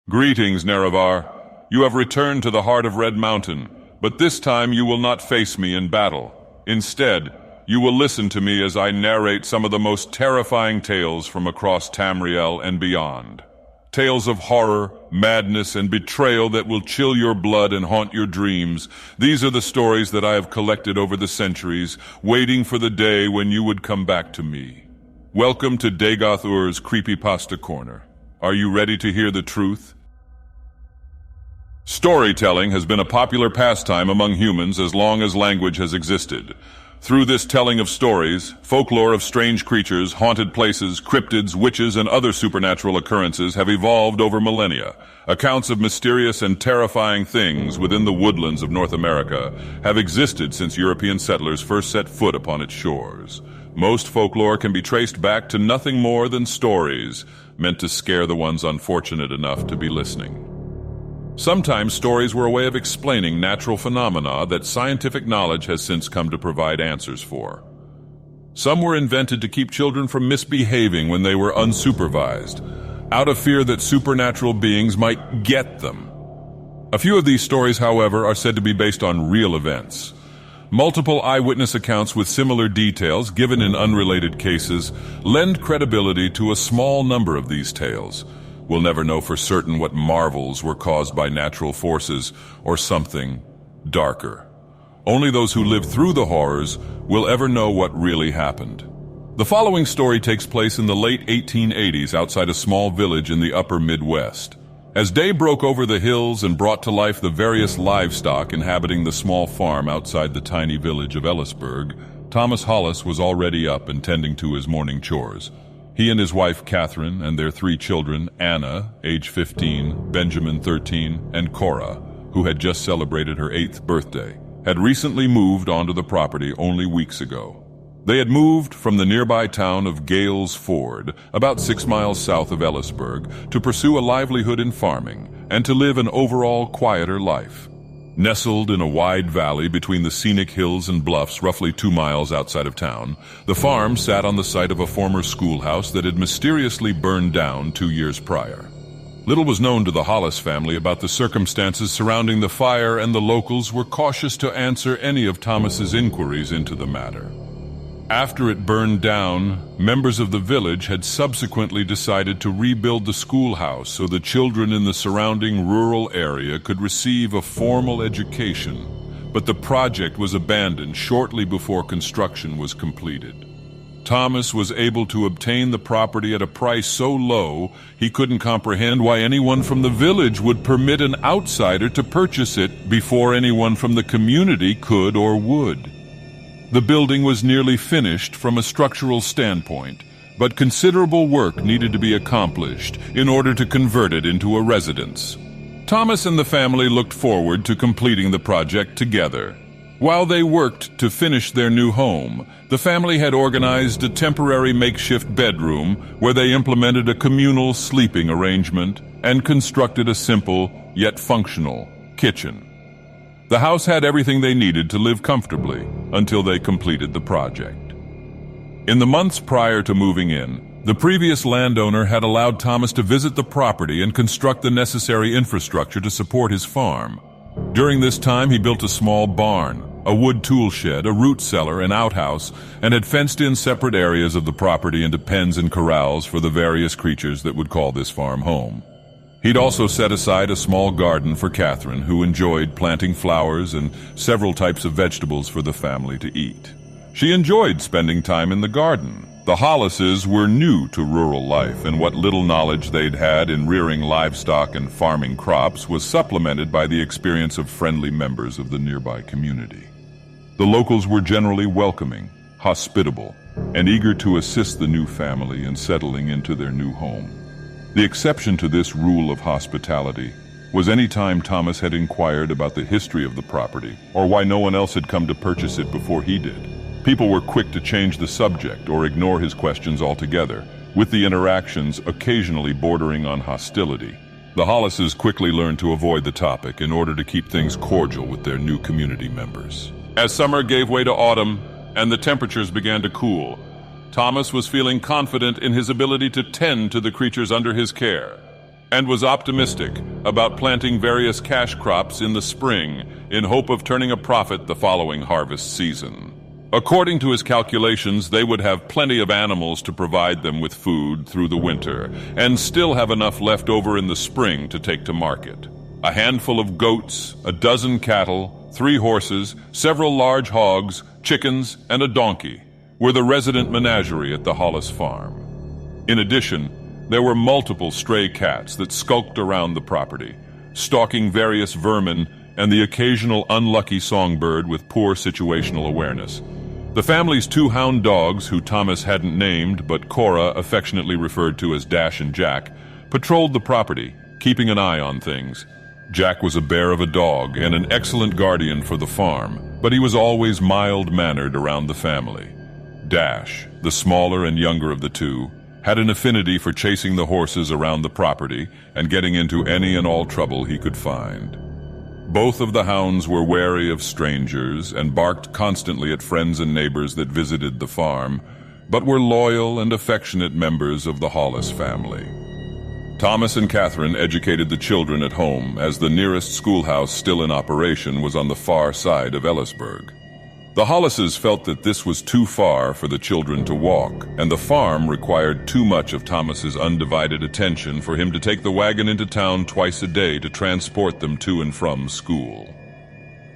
Greetings, Nerevar. You have returned to the heart of Red Mountain, but this time you will not face me in battle. Instead, you will listen to me as I narrate some of the most terrifying tales from across Tamriel and beyond. Tales of horror, madness, and betrayal that will chill your blood and haunt your dreams. These are the stories that I have collected over the centuries, waiting for the day when you would come back to me. Welcome to Dagoth Ur's Creepypasta Corner. Are you ready to hear the truth? Storytelling has been a popular pastime among humans as long as language has existed. Through this telling of stories, folklore of strange creatures, haunted places, cryptids, witches, and other supernatural occurrences have evolved over millennia. Accounts of mysterious and terrifying things within the woodlands of North America have existed since European settlers first set foot upon its shores. Most folklore can be traced back to nothing more than stories, meant to scare the ones unfortunate enough to be listening. Sometimes stories were a way of explaining natural phenomena that scientific knowledge has since come to provide answers for. Some were invented to keep children from misbehaving when they were unsupervised, out of fear that supernatural beings might get them. A few of these stories, however, are said to be based on real events. Multiple eyewitness accounts with similar details, given in unrelated cases, lend credibility to a small number of these tales. We'll never know for certain what marvels were caused by natural forces or something darker. Only those who lived through the horrors will ever know what really happened. The following story takes place in the late 1880s outside a small village in the upper Midwest. As day broke over the hills and brought to life the various livestock inhabiting the small farm outside the tiny village of Ellisburg, Thomas Hollis was already up and tending to his morning chores. He and his wife, Catherine, and their 3 children, Anna, age 15, Benjamin, 13, and Cora, who had just celebrated her 8th birthday, had recently moved onto the property only weeks ago. They had moved from the nearby town of Gales Ford, about 6 miles south of Ellisburg, to pursue a livelihood in farming and to live an overall quieter life. Nestled in a wide valley between the scenic hills and bluffs roughly 2 miles outside of town, the farm sat on the site of a former schoolhouse that had mysteriously burned down 2 years prior. Little was known to the Hollis family about the circumstances surrounding the fire, and the locals were cautious to answer any of Thomas's inquiries into the matter. After it burned down, members of the village had subsequently decided to rebuild the schoolhouse so the children in the surrounding rural area could receive a formal education, but the project was abandoned shortly before construction was completed. Thomas was able to obtain the property at a price so low he couldn't comprehend why anyone from the village would permit an outsider to purchase it before anyone from the community could or would. The building was nearly finished from a structural standpoint, but considerable work needed to be accomplished in order to convert it into a residence. Thomas and the family looked forward to completing the project together. While they worked to finish their new home, the family had organized a temporary makeshift bedroom where they implemented a communal sleeping arrangement and constructed a simple yet functional kitchen. The house had everything they needed to live comfortably until they completed the project. In the months prior to moving in, the previous landowner had allowed Thomas to visit the property and construct the necessary infrastructure to support his farm. During this time, he built a small barn, a wood tool shed, a root cellar, an outhouse, and had fenced in separate areas of the property into pens and corrals for the various creatures that would call this farm home. He'd also set aside a small garden for Catherine, who enjoyed planting flowers and several types of vegetables for the family to eat. She enjoyed spending time in the garden. The Hollises were new to rural life, and what little knowledge they'd had in rearing livestock and farming crops was supplemented by the experience of friendly members of the nearby community. The locals were generally welcoming, hospitable, and eager to assist the new family in settling into their new home. The exception to this rule of hospitality was any time Thomas had inquired about the history of the property or why no one else had come to purchase it before he did. People were quick to change the subject or ignore his questions altogether, with the interactions occasionally bordering on hostility. The Hollises quickly learned to avoid the topic in order to keep things cordial with their new community members. As summer gave way to autumn and the temperatures began to cool, Thomas was feeling confident in his ability to tend to the creatures under his care. and was optimistic about planting various cash crops in the spring in hope of turning a profit the following harvest season. According to his calculations, they would have plenty of animals to provide them with food through the winter, and still have enough left over in the spring to take to market. A handful of goats, a dozen cattle, 3 horses, several large hogs, chickens, and a donkey were the resident menagerie at the Hollis farm. In addition, there were multiple stray cats that skulked around the property, stalking various vermin and the occasional unlucky songbird with poor situational awareness. The family's 2 hound dogs, who Thomas hadn't named but Cora affectionately referred to as Dash and Jack, patrolled the property, keeping an eye on things. Jack was a bear of a dog and an excellent guardian for the farm, but he was always mild-mannered around the family. Dash, the smaller and younger of the 2, had an affinity for chasing the horses around the property and getting into any and all trouble he could find. Both of the hounds were wary of strangers and barked constantly at friends and neighbors that visited the farm, but were loyal and affectionate members of the Hollis family. Thomas and Catherine educated the children at home, as the nearest schoolhouse still in operation was on the far side of Ellisburg. The Hollises felt that this was too far for the children to walk, and the farm required too much of Thomas's undivided attention for him to take the wagon into town twice a day to transport them to and from school.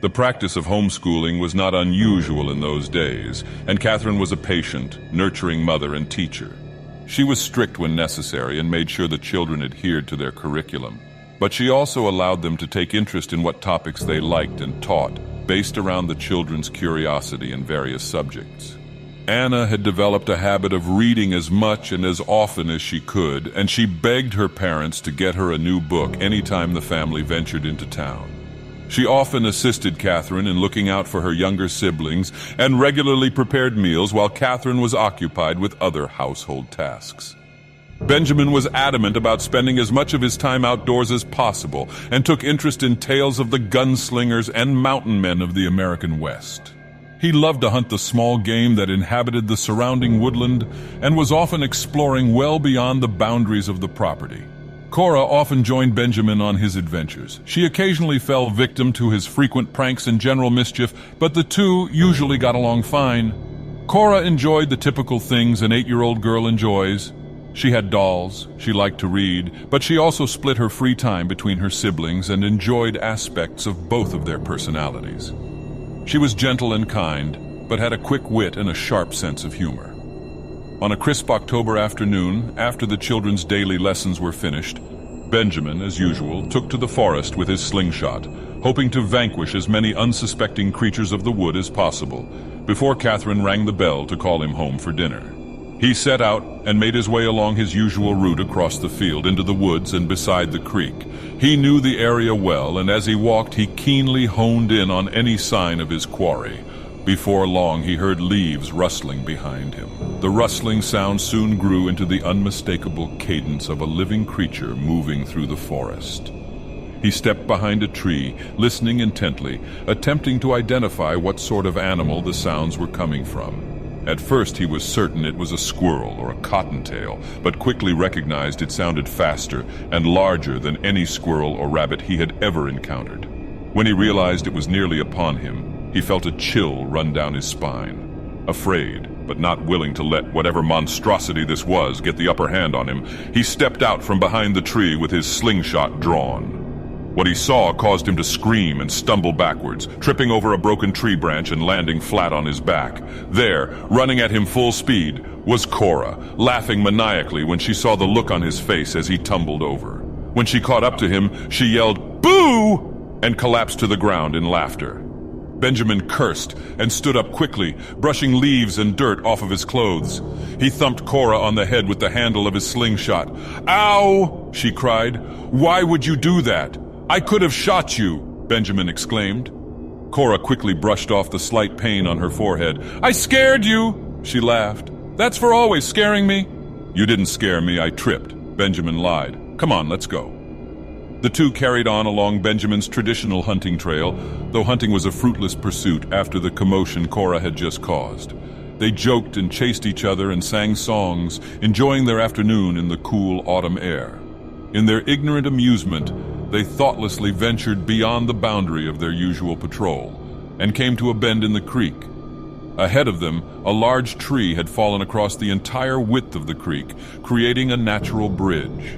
The practice of homeschooling was not unusual in those days, and Catherine was a patient, nurturing mother and teacher. She was strict when necessary and made sure the children adhered to their curriculum, but she also allowed them to take interest in what topics they liked and taught, based around the children's curiosity in various subjects. Anna had developed a habit of reading as much and as often as she could, and she begged her parents to get her a new book anytime the family ventured into town. She often assisted Catherine in looking out for her younger siblings and regularly prepared meals while Catherine was occupied with other household tasks. Benjamin was adamant about spending as much of his time outdoors as possible and took interest in tales of the gunslingers and mountain men of the American West. He loved to hunt the small game that inhabited the surrounding woodland and was often exploring well beyond the boundaries of the property. Cora often joined Benjamin on his adventures. She occasionally fell victim to his frequent pranks and general mischief, but the 2 usually got along fine. Cora enjoyed the typical things an 8-year-old girl enjoys. She had dolls, she liked to read, but she also split her free time between her siblings and enjoyed aspects of both of their personalities. She was gentle and kind, but had a quick wit and a sharp sense of humor. On a crisp October afternoon, after the children's daily lessons were finished, Benjamin, as usual, took to the forest with his slingshot, hoping to vanquish as many unsuspecting creatures of the wood as possible, before Catherine rang the bell to call him home for dinner. He set out and made his way along his usual route across the field into the woods and beside the creek. He knew the area well, and as he walked, he keenly honed in on any sign of his quarry. Before long, he heard leaves rustling behind him. The rustling sound soon grew into the unmistakable cadence of a living creature moving through the forest. He stepped behind a tree, listening intently, attempting to identify what sort of animal the sounds were coming from. At first, he was certain it was a squirrel or a cottontail, but quickly recognized it sounded faster and larger than any squirrel or rabbit he had ever encountered. When he realized it was nearly upon him, he felt a chill run down his spine. Afraid, but not willing to let whatever monstrosity this was get the upper hand on him, he stepped out from behind the tree with his slingshot drawn. What he saw caused him to scream and stumble backwards, tripping over a broken tree branch and landing flat on his back. There, running at him full speed, was Cora, laughing maniacally when she saw the look on his face as he tumbled over. When she caught up to him, she yelled, "Boo!" and collapsed to the ground in laughter. Benjamin cursed and stood up quickly, brushing leaves and dirt off of his clothes. He thumped Cora on the head with the handle of his slingshot. "Ow!" she cried. "Why would you do that? I could have shot you," Benjamin exclaimed. Cora quickly brushed off the slight pain on her forehead. "I scared you," she laughed. "That's for always scaring me." "You didn't scare me, I tripped," Benjamin lied. "Come on, let's go." The 2 carried on along Benjamin's traditional hunting trail, though hunting was a fruitless pursuit after the commotion Cora had just caused. They joked and chased each other and sang songs, enjoying their afternoon in the cool autumn air. In their ignorant amusement, they thoughtlessly ventured beyond the boundary of their usual patrol and came to a bend in the creek. Ahead of them, a large tree had fallen across the entire width of the creek, creating a natural bridge.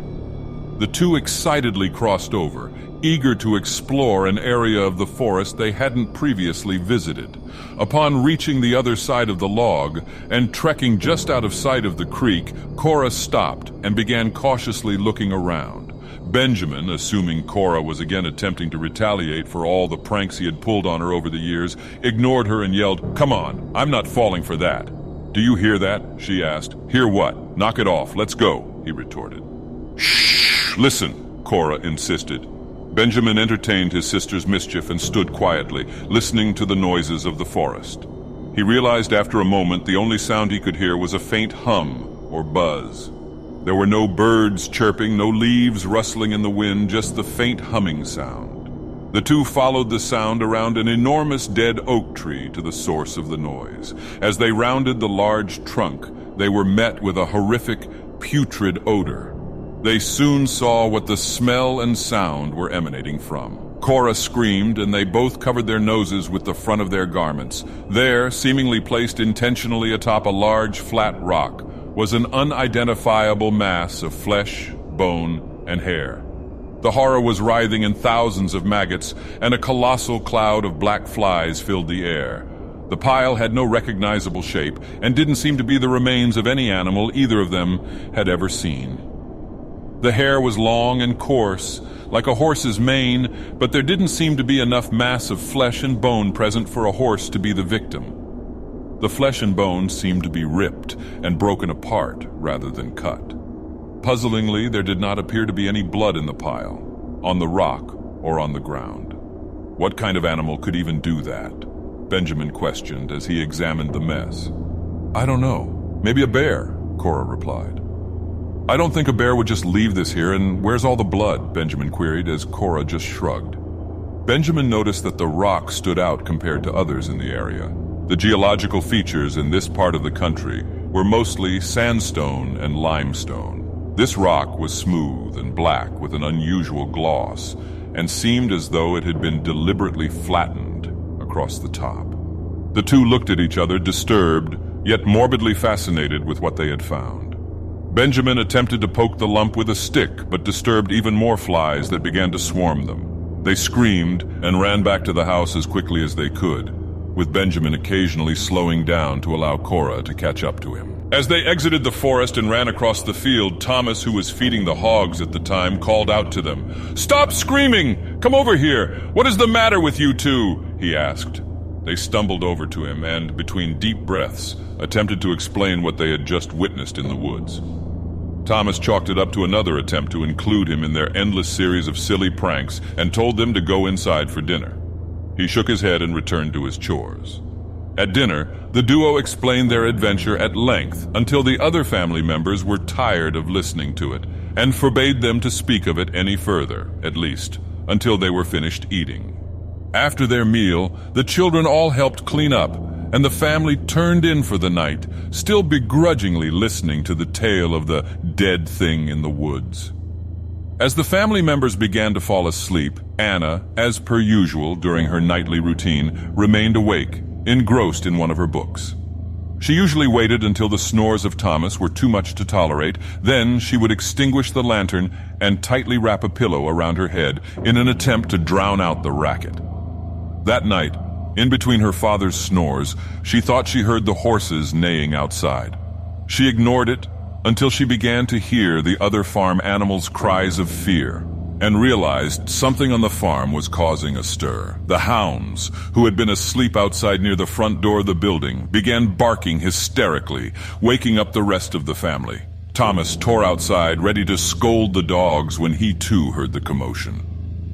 The two excitedly crossed over, eager to explore an area of the forest they hadn't previously visited. Upon reaching the other side of the log and trekking just out of sight of the creek, Cora stopped and began cautiously looking around. Benjamin, assuming Cora was again attempting to retaliate for all the pranks he had pulled on her over the years, ignored her and yelled, "Come on, I'm not falling for that." "Do you hear that?" she asked. "Hear what? Knock it off, let's go," he retorted. "Shh, listen," Cora insisted. Benjamin entertained his sister's mischief and stood quietly, listening to the noises of the forest. He realized after a moment the only sound he could hear was a faint hum or buzz. There were no birds chirping, no leaves rustling in the wind, just the faint humming sound. The two followed the sound around an enormous dead oak tree to the source of the noise. As they rounded the large trunk, they were met with a horrific, putrid odor. They soon saw what the smell and sound were emanating from. Cora screamed, and they both covered their noses with the front of their garments. There, seemingly placed intentionally atop a large, flat rock, was an unidentifiable mass of flesh, bone, and hair. The horror was writhing in thousands of maggots, and a colossal cloud of black flies filled the air. The pile had no recognizable shape, and didn't seem to be the remains of any animal either of them had ever seen. The hair was long and coarse, like a horse's mane, but there didn't seem to be enough mass of flesh and bone present for a horse to be the victim. The flesh and bones seemed to be ripped and broken apart rather than cut. Puzzlingly, there did not appear to be any blood in the pile, on the rock or on the ground. What kind of animal could even do that? Benjamin questioned as he examined the mess. "I don't know. Maybe a bear," Cora replied. "I don't think a bear would just leave this here, and where's all the blood?" Benjamin queried as Cora just shrugged. Benjamin noticed that the rock stood out compared to others in the area. The geological features in this part of the country were mostly sandstone and limestone. This rock was smooth and black with an unusual gloss, and seemed as though it had been deliberately flattened across the top. The two looked at each other, disturbed, yet morbidly fascinated with what they had found. Benjamin attempted to poke the lump with a stick, but disturbed even more flies that began to swarm them. They screamed and ran back to the house as quickly as they could, with Benjamin occasionally slowing down to allow Cora to catch up to him. As they exited the forest and ran across the field, Thomas, who was feeding the hogs at the time, called out to them. "Stop screaming! Come over here! What is the matter with you two?" he asked. They stumbled over to him and, between deep breaths, attempted to explain what they had just witnessed in the woods. Thomas chalked it up to another attempt to include him in their endless series of silly pranks and told them to go inside for dinner. He shook his head and returned to his chores. At dinner, the duo explained their adventure at length until the other family members were tired of listening to it and forbade them to speak of it any further, at least, until they were finished eating. After their meal, the children all helped clean up, and the family turned in for the night, still begrudgingly listening to the tale of the dead thing in the woods. As the family members began to fall asleep, Anna, as per usual during her nightly routine, remained awake, engrossed in one of her books. She usually waited until the snores of Thomas were too much to tolerate, then she would extinguish the lantern and tightly wrap a pillow around her head in an attempt to drown out the racket. That night, in between her father's snores, she thought she heard the horses neighing outside. She ignored it until she began to hear the other farm animals' cries of fear and realized something on the farm was causing a stir. The hounds, who had been asleep outside near the front door of the building, began barking hysterically, waking up the rest of the family. Thomas tore outside, ready to scold the dogs when he too heard the commotion.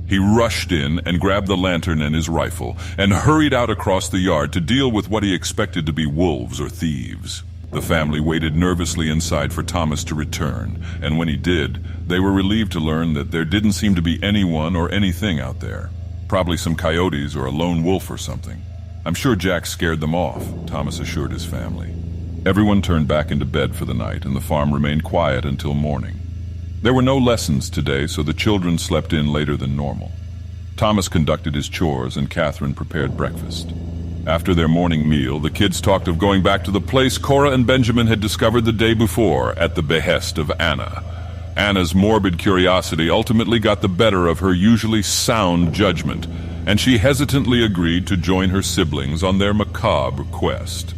He rushed in and grabbed the lantern and his rifle and hurried out across the yard to deal with what he expected to be wolves or thieves. The family waited nervously inside for Thomas to return, and when he did, they were relieved to learn that there didn't seem to be anyone or anything out there. Probably some coyotes or a lone wolf or something. "I'm sure Jack scared them off," Thomas assured his family. Everyone turned back into bed for the night, and the farm remained quiet until morning. There were no lessons today, so the children slept in later than normal. Thomas conducted his chores and Catherine prepared breakfast. After their morning meal, the kids talked of going back to the place Cora and Benjamin had discovered the day before at the behest of Anna. Anna's morbid curiosity ultimately got the better of her usually sound judgment, and she hesitantly agreed to join her siblings on their macabre quest.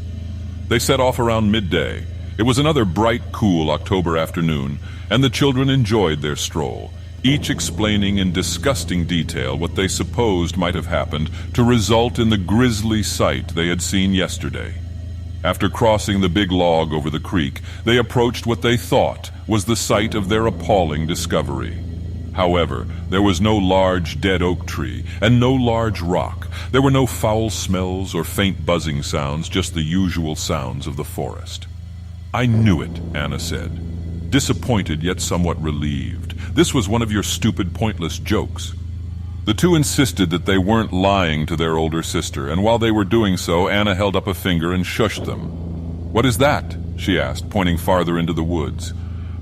They set off around midday. It was another bright, cool October afternoon, and the children enjoyed their stroll, each explaining in disgusting detail what they supposed might have happened to result in the grisly sight they had seen yesterday. After crossing the big log over the creek, they approached what they thought was the site of their appalling discovery. However, there was no large dead oak tree and no large rock. There were no foul smells or faint buzzing sounds, just the usual sounds of the forest. "I knew it," Anna said, disappointed yet somewhat relieved. "This was one of your stupid, pointless jokes." The two insisted that they weren't lying to their older sister, and while they were doing so, Anna held up a finger and shushed them. "What is that?" she asked, pointing farther into the woods.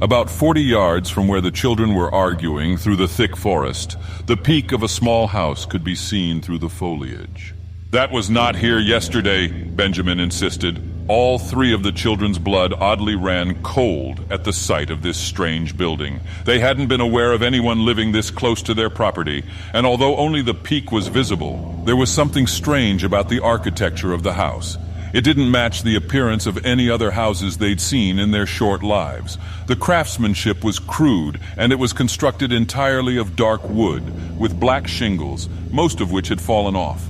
About 40 yards from where the children were arguing through the thick forest, the peak of a small house could be seen through the foliage. "That was not here yesterday," Benjamin insisted. All three of the children's blood oddly ran cold at the sight of this strange building. They hadn't been aware of anyone living this close to their property, and although only the peak was visible, there was something strange about the architecture of the house. It didn't match the appearance of any other houses they'd seen in their short lives. The craftsmanship was crude, and it was constructed entirely of dark wood, with black shingles, most of which had fallen off.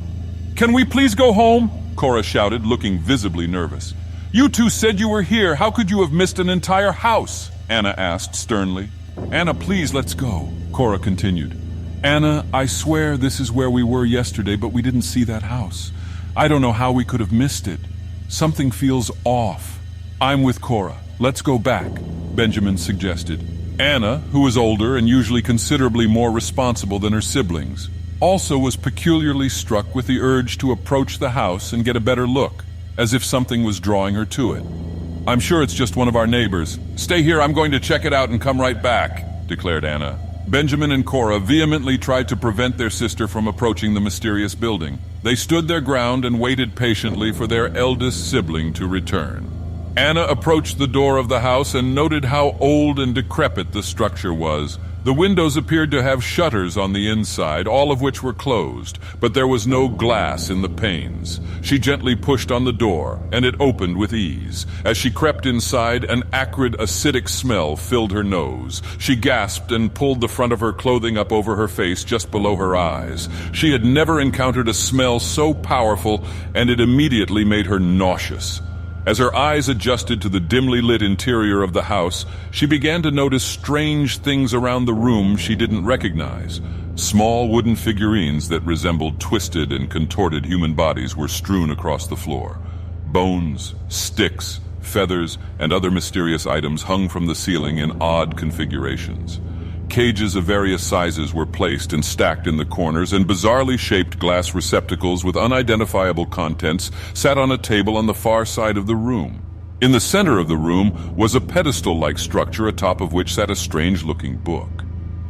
"Can we please go home?" Cora shouted, looking visibly nervous. "You two said you were here. How could you have missed an entire house?" Anna asked sternly. "Anna, please, let's go," Cora continued. "Anna, I swear this is where we were yesterday, but we didn't see that house. I don't know how we could have missed it. Something feels off." "I'm with Cora. Let's go back," Benjamin suggested. Anna, who was older and usually considerably more responsible than her siblings, also was peculiarly struck with the urge to approach the house and get a better look, as if something was drawing her to it. "I'm sure it's just one of our neighbors. Stay here, I'm going to check it out and come right back," declared Anna. Benjamin and Cora vehemently tried to prevent their sister from approaching the mysterious building. They stood their ground and waited patiently for their eldest sibling to return. Anna approached the door of the house and noted how old and decrepit the structure was. The windows appeared to have shutters on the inside, all of which were closed, but there was no glass in the panes. She gently pushed on the door, and it opened with ease. As she crept inside, an acrid, acidic smell filled her nose. She gasped and pulled the front of her clothing up over her face just below her eyes. She had never encountered a smell so powerful, and it immediately made her nauseous. As her eyes adjusted to the dimly lit interior of the house, she began to notice strange things around the room she didn't recognize. Small wooden figurines that resembled twisted and contorted human bodies were strewn across the floor. Bones, sticks, feathers, and other mysterious items hung from the ceiling in odd configurations. Cages of various sizes were placed and stacked in the corners, and bizarrely shaped glass receptacles with unidentifiable contents sat on a table on the far side of the room. In the center of the room was a pedestal-like structure atop of which sat a strange-looking book.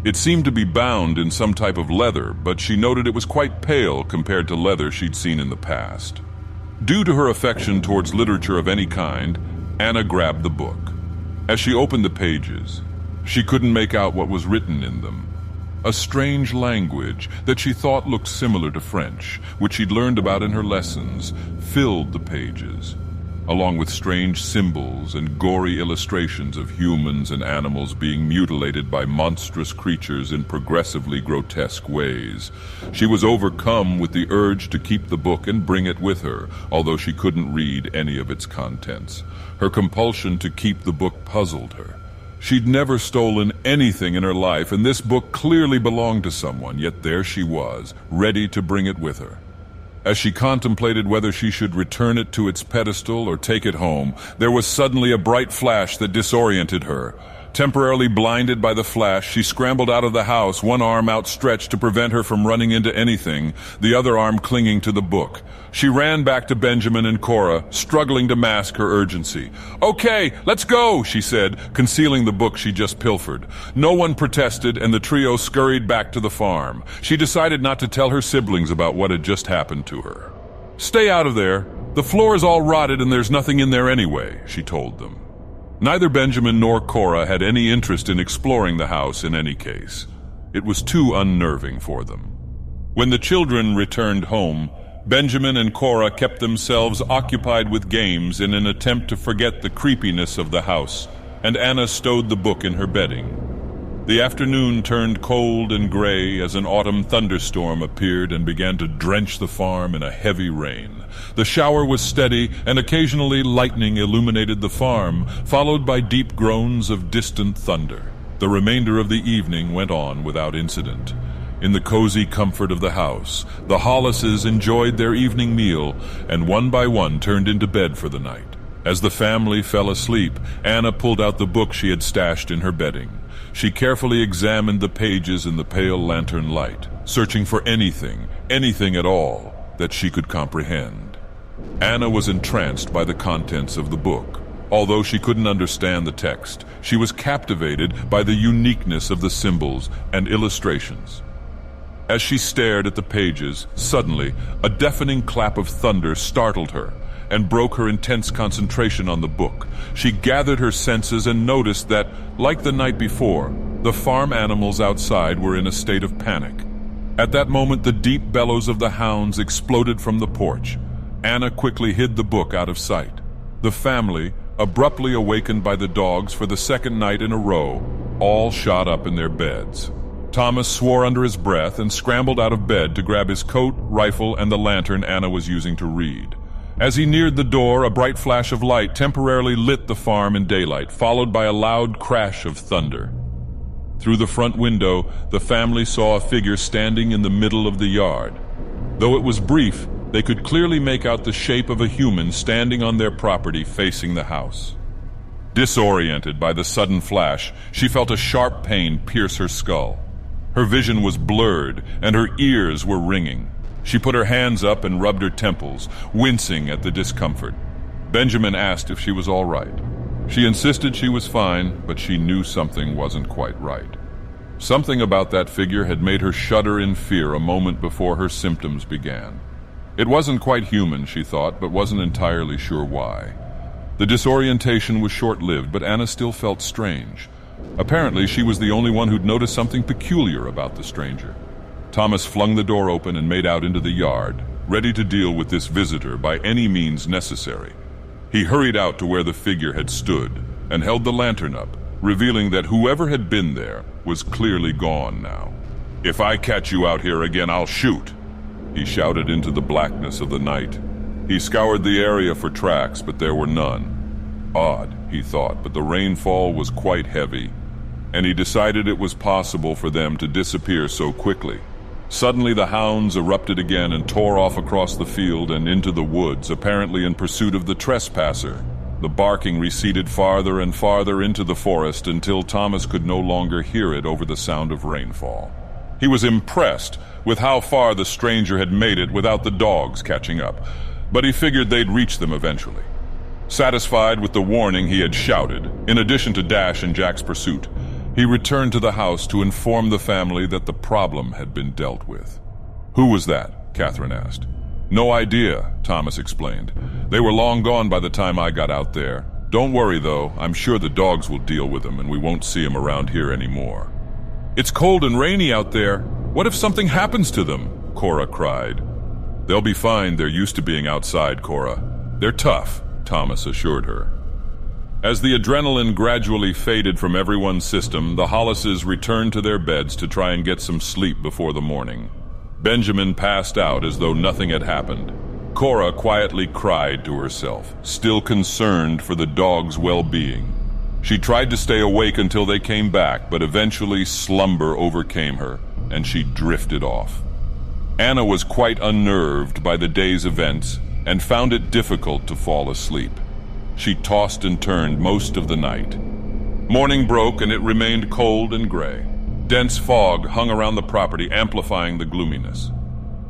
It seemed to be bound in some type of leather, but she noted it was quite pale compared to leather she'd seen in the past. Due to her affection towards literature of any kind, Anna grabbed the book. As she opened the pages, she couldn't make out what was written in them. A strange language that she thought looked similar to French, which she'd learned about in her lessons, filled the pages, along with strange symbols and gory illustrations of humans and animals being mutilated by monstrous creatures in progressively grotesque ways. She was overcome with the urge to keep the book and bring it with her, although she couldn't read any of its contents. Her compulsion to keep the book puzzled her. She'd never stolen anything in her life, and this book clearly belonged to someone, yet there she was, ready to bring it with her. As she contemplated whether she should return it to its pedestal or take it home, there was suddenly a bright flash that disoriented her. Temporarily blinded by the flash, she scrambled out of the house, one arm outstretched to prevent her from running into anything, the other arm clinging to the book. She ran back to Benjamin and Cora, struggling to mask her urgency. "Okay, let's go," she said, concealing the book she just pilfered. No one protested, and the trio scurried back to the farm. She decided not to tell her siblings about what had just happened to her. "Stay out of there. The floor is all rotted and there's nothing in there anyway," she told them. Neither Benjamin nor Cora had any interest in exploring the house in any case. It was too unnerving for them. When the children returned home, Benjamin and Cora kept themselves occupied with games in an attempt to forget the creepiness of the house, and Anna stowed the book in her bedding. The afternoon turned cold and gray as an autumn thunderstorm appeared and began to drench the farm in a heavy rain. The shower was steady, and occasionally lightning illuminated the farm, followed by deep groans of distant thunder. The remainder of the evening went on without incident. In the cozy comfort of the house, the Hollises enjoyed their evening meal, and one by one turned into bed for the night. As the family fell asleep, Anna pulled out the book she had stashed in her bedding. She carefully examined the pages in the pale lantern light, searching for anything at all, that she could comprehend. Anna was entranced by the contents of the book. Although she couldn't understand the text, she was captivated by the uniqueness of the symbols and illustrations. As she stared at the pages, suddenly, a deafening clap of thunder startled her and broke her intense concentration on the book. She gathered her senses and noticed that, like the night before, the farm animals outside were in a state of panic. At that moment, the deep bellows of the hounds exploded from the porch. Anna quickly hid the book out of sight. The family, abruptly awakened by the dogs for the second night in a row, all shot up in their beds. Thomas swore under his breath and scrambled out of bed to grab his coat, rifle, and the lantern Anna was using to read. As he neared the door, a bright flash of light temporarily lit the farm in daylight, followed by a loud crash of thunder. Through the front window, the family saw a figure standing in the middle of the yard. Though it was brief, they could clearly make out the shape of a human standing on their property facing the house. Disoriented by the sudden flash, she felt a sharp pain pierce her skull. Her vision was blurred, and her ears were ringing. She put her hands up and rubbed her temples, wincing at the discomfort. Benjamin asked if she was all right. She insisted she was fine, but she knew something wasn't quite right. Something about that figure had made her shudder in fear a moment before her symptoms began. It wasn't quite human, she thought, but wasn't entirely sure why. The disorientation was short-lived, but Anna still felt strange. Apparently, she was the only one who'd noticed something peculiar about the stranger. Thomas flung the door open and made out into the yard, ready to deal with this visitor by any means necessary. He hurried out to where the figure had stood and held the lantern up, revealing that whoever had been there was clearly gone now. "If I catch you out here again, I'll shoot," he shouted into the blackness of the night. He scoured the area for tracks, but there were none. Odd, he thought, but the rainfall was quite heavy, and he decided it was possible for them to disappear so quickly. Suddenly the hounds erupted again and tore off across the field and into the woods, apparently in pursuit of the trespasser. The barking receded farther and farther into the forest until Thomas could no longer hear it over the sound of rainfall. He was impressed with how far the stranger had made it without the dogs catching up, but he figured they'd reach them eventually. Satisfied with the warning he had shouted, in addition to Dash and Jack's pursuit, he returned to the house to inform the family that the problem had been dealt with. "Who was that?" Catherine asked. "No idea," Thomas explained. "They were long gone by the time I got out there. Don't worry, though. I'm sure the dogs will deal with them and we won't see them around here anymore." "It's cold and rainy out there. What if something happens to them?" Cora cried. "They'll be fine. They're used to being outside, Cora. They're tough," Thomas assured her. As the adrenaline gradually faded from everyone's system, the Hollises returned to their beds to try and get some sleep before the morning. Benjamin passed out as though nothing had happened. Cora quietly cried to herself, still concerned for the dog's well-being. She tried to stay awake until they came back, but eventually slumber overcame her, and she drifted off. Anna was quite unnerved by the day's events and found it difficult to fall asleep. She tossed and turned most of the night. Morning broke and it remained cold and gray. Dense fog hung around the property, amplifying the gloominess.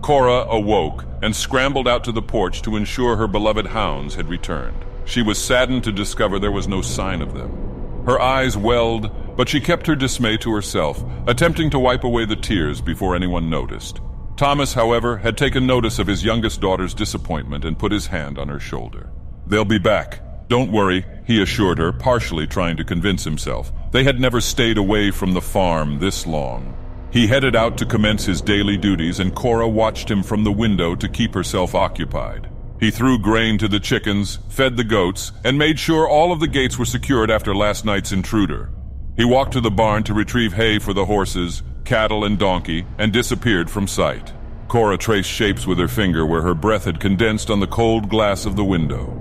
Cora awoke and scrambled out to the porch to ensure her beloved hounds had returned. She was saddened to discover there was no sign of them. Her eyes welled, but she kept her dismay to herself, attempting to wipe away the tears before anyone noticed. Thomas, however, had taken notice of his youngest daughter's disappointment and put his hand on her shoulder. "They'll be back. Don't worry," he assured her, partially trying to convince himself. They had never stayed away from the farm this long. He headed out to commence his daily duties, and Cora watched him from the window to keep herself occupied. He threw grain to the chickens, fed the goats, and made sure all of the gates were secured after last night's intruder. He walked to the barn to retrieve hay for the horses, cattle, and donkey, and disappeared from sight. Cora traced shapes with her finger where her breath had condensed on the cold glass of the window.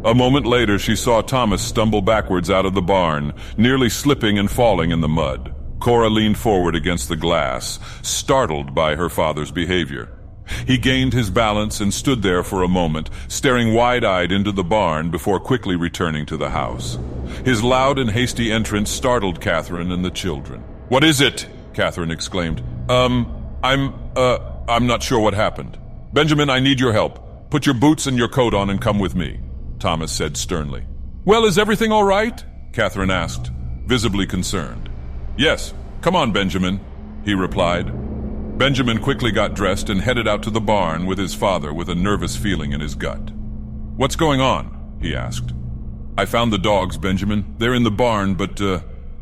A moment later, she saw Thomas stumble backwards out of the barn, nearly slipping and falling in the mud. Cora leaned forward against the glass, startled by her father's behavior. He gained his balance and stood there for a moment, staring wide-eyed into the barn before quickly returning to the house. His loud and hasty entrance startled Catherine and the children. "What is it?" Catherine exclaimed. I'm not sure what happened. Benjamin, I need your help. Put your boots and your coat on and come with me," Thomas said sternly. "Well, is everything all right?" Catherine asked, visibly concerned. "Yes, come on, Benjamin," he replied. Benjamin quickly got dressed and headed out to the barn with his father with a nervous feeling in his gut. "What's going on?" he asked. "I found the dogs, Benjamin. They're in the barn, but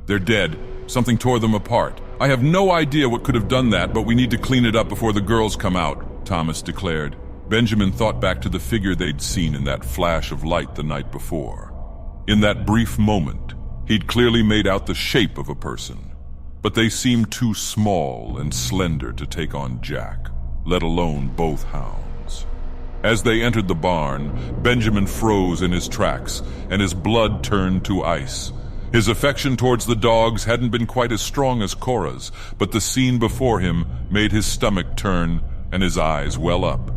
they're dead. Something tore them apart. I have no idea what could have done that, but we need to clean it up before the girls come out," Thomas declared. Benjamin thought back to the figure they'd seen in that flash of light the night before. In that brief moment, he'd clearly made out the shape of a person, but they seemed too small and slender to take on Jack, let alone both hounds. As they entered the barn, Benjamin froze in his tracks, and his blood turned to ice. His affection towards the dogs hadn't been quite as strong as Cora's, but the scene before him made his stomach turn and his eyes well up.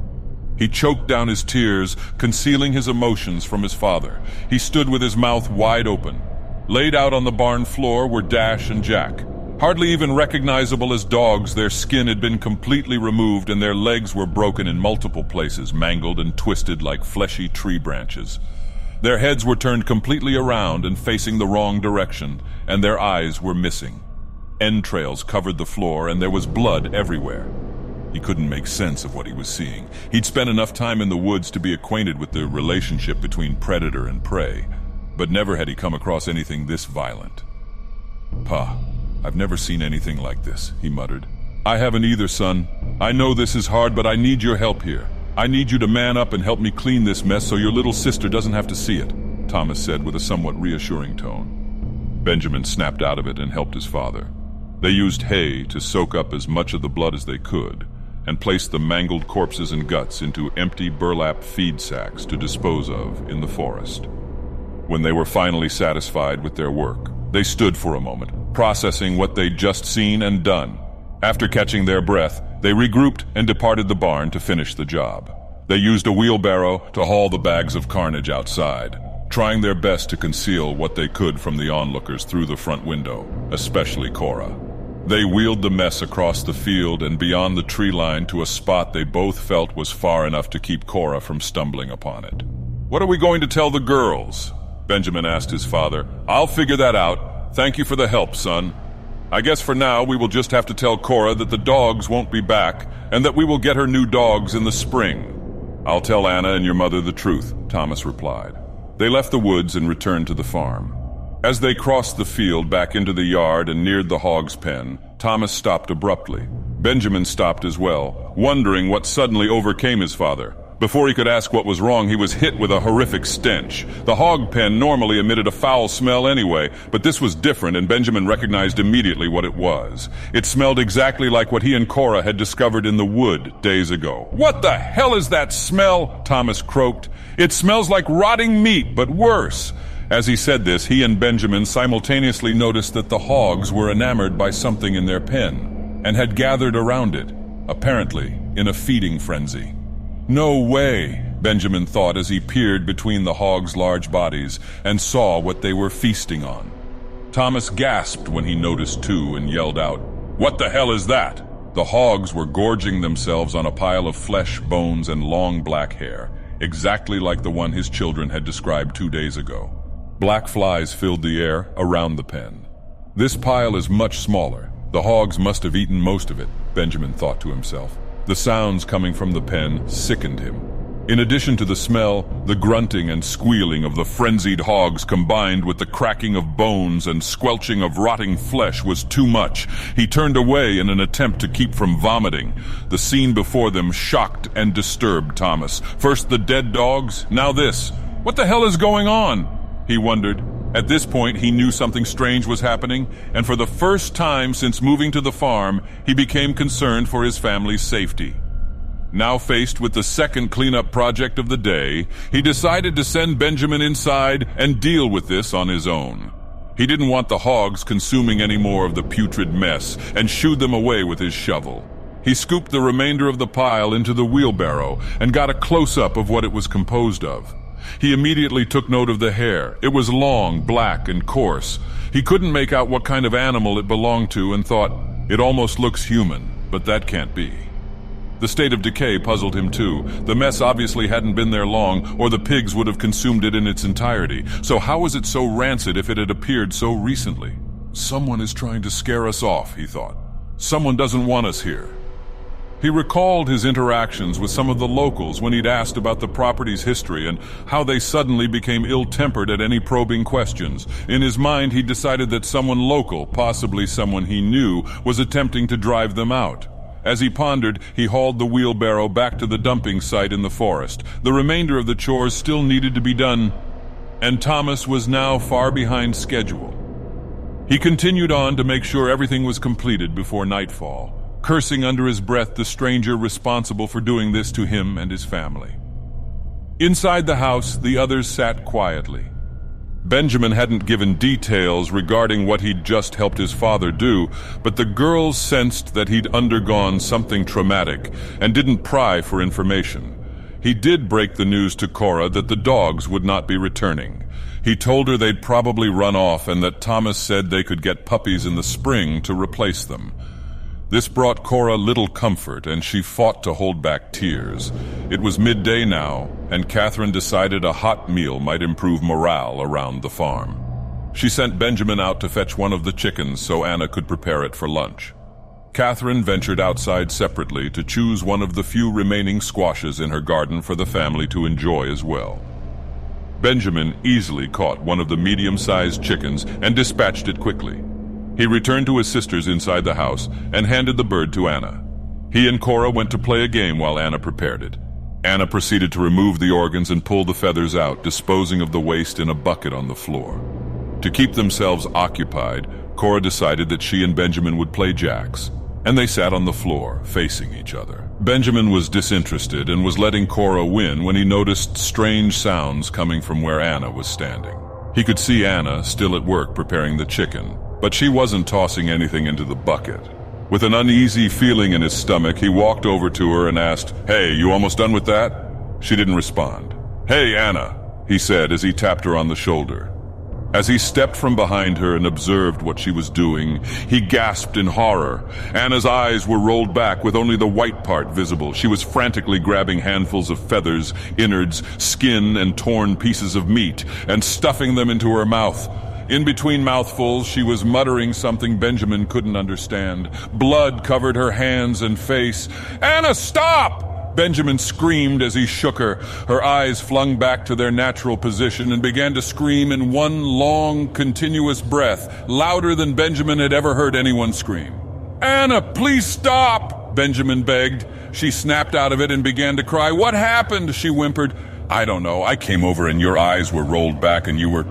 He choked down his tears, concealing his emotions from his father. He stood with his mouth wide open. Laid out on the barn floor were Dash and Jack. Hardly even recognizable as dogs, their skin had been completely removed and their legs were broken in multiple places, mangled and twisted like fleshy tree branches. Their heads were turned completely around and facing the wrong direction, and their eyes were missing. Entrails covered the floor, and there was blood everywhere. He couldn't make sense of what he was seeing. He'd spent enough time in the woods to be acquainted with the relationship between predator and prey, but never had he come across anything this violent. "Pa, I've never seen anything like this," he muttered. "I haven't either, son. I know this is hard, but I need your help here. I need you to man up and help me clean this mess so your little sister doesn't have to see it," Thomas said with a somewhat reassuring tone. Benjamin snapped out of it and helped his father. They used hay to soak up as much of the blood as they could, and placed the mangled corpses and guts into empty burlap feed sacks to dispose of in the forest. When they were finally satisfied with their work, they stood for a moment, processing what they'd just seen and done. After catching their breath, they regrouped and departed the barn to finish the job. They used a wheelbarrow to haul the bags of carnage outside, trying their best to conceal what they could from the onlookers through the front window, especially Cora. They wheeled the mess across the field and beyond the tree line to a spot they both felt was far enough to keep Cora from stumbling upon it. "What are we going to tell the girls?" Benjamin asked his father. "I'll figure that out. Thank you for the help, son. I guess for now we will just have to tell Cora that the dogs won't be back and that we will get her new dogs in the spring." "I'll tell Anna and your mother the truth," Thomas replied. They left the woods and returned to the farm. As they crossed the field back into the yard and neared the hog's pen, Thomas stopped abruptly. Benjamin stopped as well, wondering what suddenly overcame his father. Before he could ask what was wrong, he was hit with a horrific stench. The hog pen normally emitted a foul smell anyway, but this was different, and Benjamin recognized immediately what it was. It smelled exactly like what he and Cora had discovered in the wood days ago. "What the hell is that smell?" Thomas croaked. "It smells like rotting meat, but worse." As he said this, he and Benjamin simultaneously noticed that the hogs were enamored by something in their pen and had gathered around it, apparently in a feeding frenzy. "No way," Benjamin thought as he peered between the hogs' large bodies and saw what they were feasting on. Thomas gasped when he noticed two and yelled out, "What the hell is that?" The hogs were gorging themselves on a pile of flesh, bones, and long black hair, exactly like the one his children had described 2 days ago. Black flies filled the air around the pen. This pile is much smaller. The hogs must have eaten most of it, Benjamin thought to himself. The sounds coming from the pen sickened him. In addition to the smell, the grunting and squealing of the frenzied hogs combined with the cracking of bones and squelching of rotting flesh was too much. He turned away in an attempt to keep from vomiting. The scene before them shocked and disturbed Thomas. First the dead dogs, now this. What the hell is going on? He wondered. At this point, he knew something strange was happening, and for the first time since moving to the farm, he became concerned for his family's safety. Now faced with the second cleanup project of the day, he decided to send Benjamin inside and deal with this on his own. He didn't want the hogs consuming any more of the putrid mess and shooed them away with his shovel. He scooped the remainder of the pile into the wheelbarrow and got a close-up of what it was composed of. He immediately took note of the hair. It was long, black, and coarse. He couldn't make out what kind of animal it belonged to and thought, it almost looks human, but that can't be. The state of decay puzzled him too. The mess obviously hadn't been there long, or the pigs would have consumed it in its entirety. So how was it so rancid if it had appeared so recently? Someone is trying to scare us off, he thought. Someone doesn't want us here. He recalled his interactions with some of the locals when he'd asked about the property's history and how they suddenly became ill-tempered at any probing questions. In his mind, he decided that someone local, possibly someone he knew, was attempting to drive them out. As he pondered, he hauled the wheelbarrow back to the dumping site in the forest. The remainder of the chores still needed to be done, and Thomas was now far behind schedule. He continued on to make sure everything was completed before nightfall, cursing under his breath the stranger responsible for doing this to him and his family. Inside the house, the others sat quietly. Benjamin hadn't given details regarding what he'd just helped his father do, but the girls sensed that he'd undergone something traumatic and didn't pry for information. He did break the news to Cora that the dogs would not be returning. He told her they'd probably run off and that Thomas said they could get puppies in the spring to replace them. This brought Cora little comfort, and she fought to hold back tears. It was midday now, and Catherine decided a hot meal might improve morale around the farm. She sent Benjamin out to fetch one of the chickens so Anna could prepare it for lunch. Catherine ventured outside separately to choose one of the few remaining squashes in her garden for the family to enjoy as well. Benjamin easily caught one of the medium-sized chickens and dispatched it quickly. He returned to his sisters inside the house and handed the bird to Anna. He and Cora went to play a game while Anna prepared it. Anna proceeded to remove the organs and pull the feathers out, disposing of the waste in a bucket on the floor. To keep themselves occupied, Cora decided that she and Benjamin would play jacks, and they sat on the floor, facing each other. Benjamin was disinterested and was letting Cora win when he noticed strange sounds coming from where Anna was standing. He could see Anna still at work preparing the chicken, but she wasn't tossing anything into the bucket. With an uneasy feeling in his stomach, he walked over to her and asked, "Hey, you almost done with that?" She didn't respond. "Hey, Anna," he said as he tapped her on the shoulder. As he stepped from behind her and observed what she was doing, he gasped in horror. Anna's eyes were rolled back with only the white part visible. She was frantically grabbing handfuls of feathers, innards, skin, and torn pieces of meat, and stuffing them into her mouth. In between mouthfuls, she was muttering something Benjamin couldn't understand. Blood covered her hands and face. "Anna, stop!" Benjamin screamed as he shook her. Her eyes flung back to their natural position and began to scream in one long, continuous breath, louder than Benjamin had ever heard anyone scream. "Anna, please stop!" Benjamin begged. She snapped out of it and began to cry. "What happened?" she whimpered. "I don't know. I came over and your eyes were rolled back and you were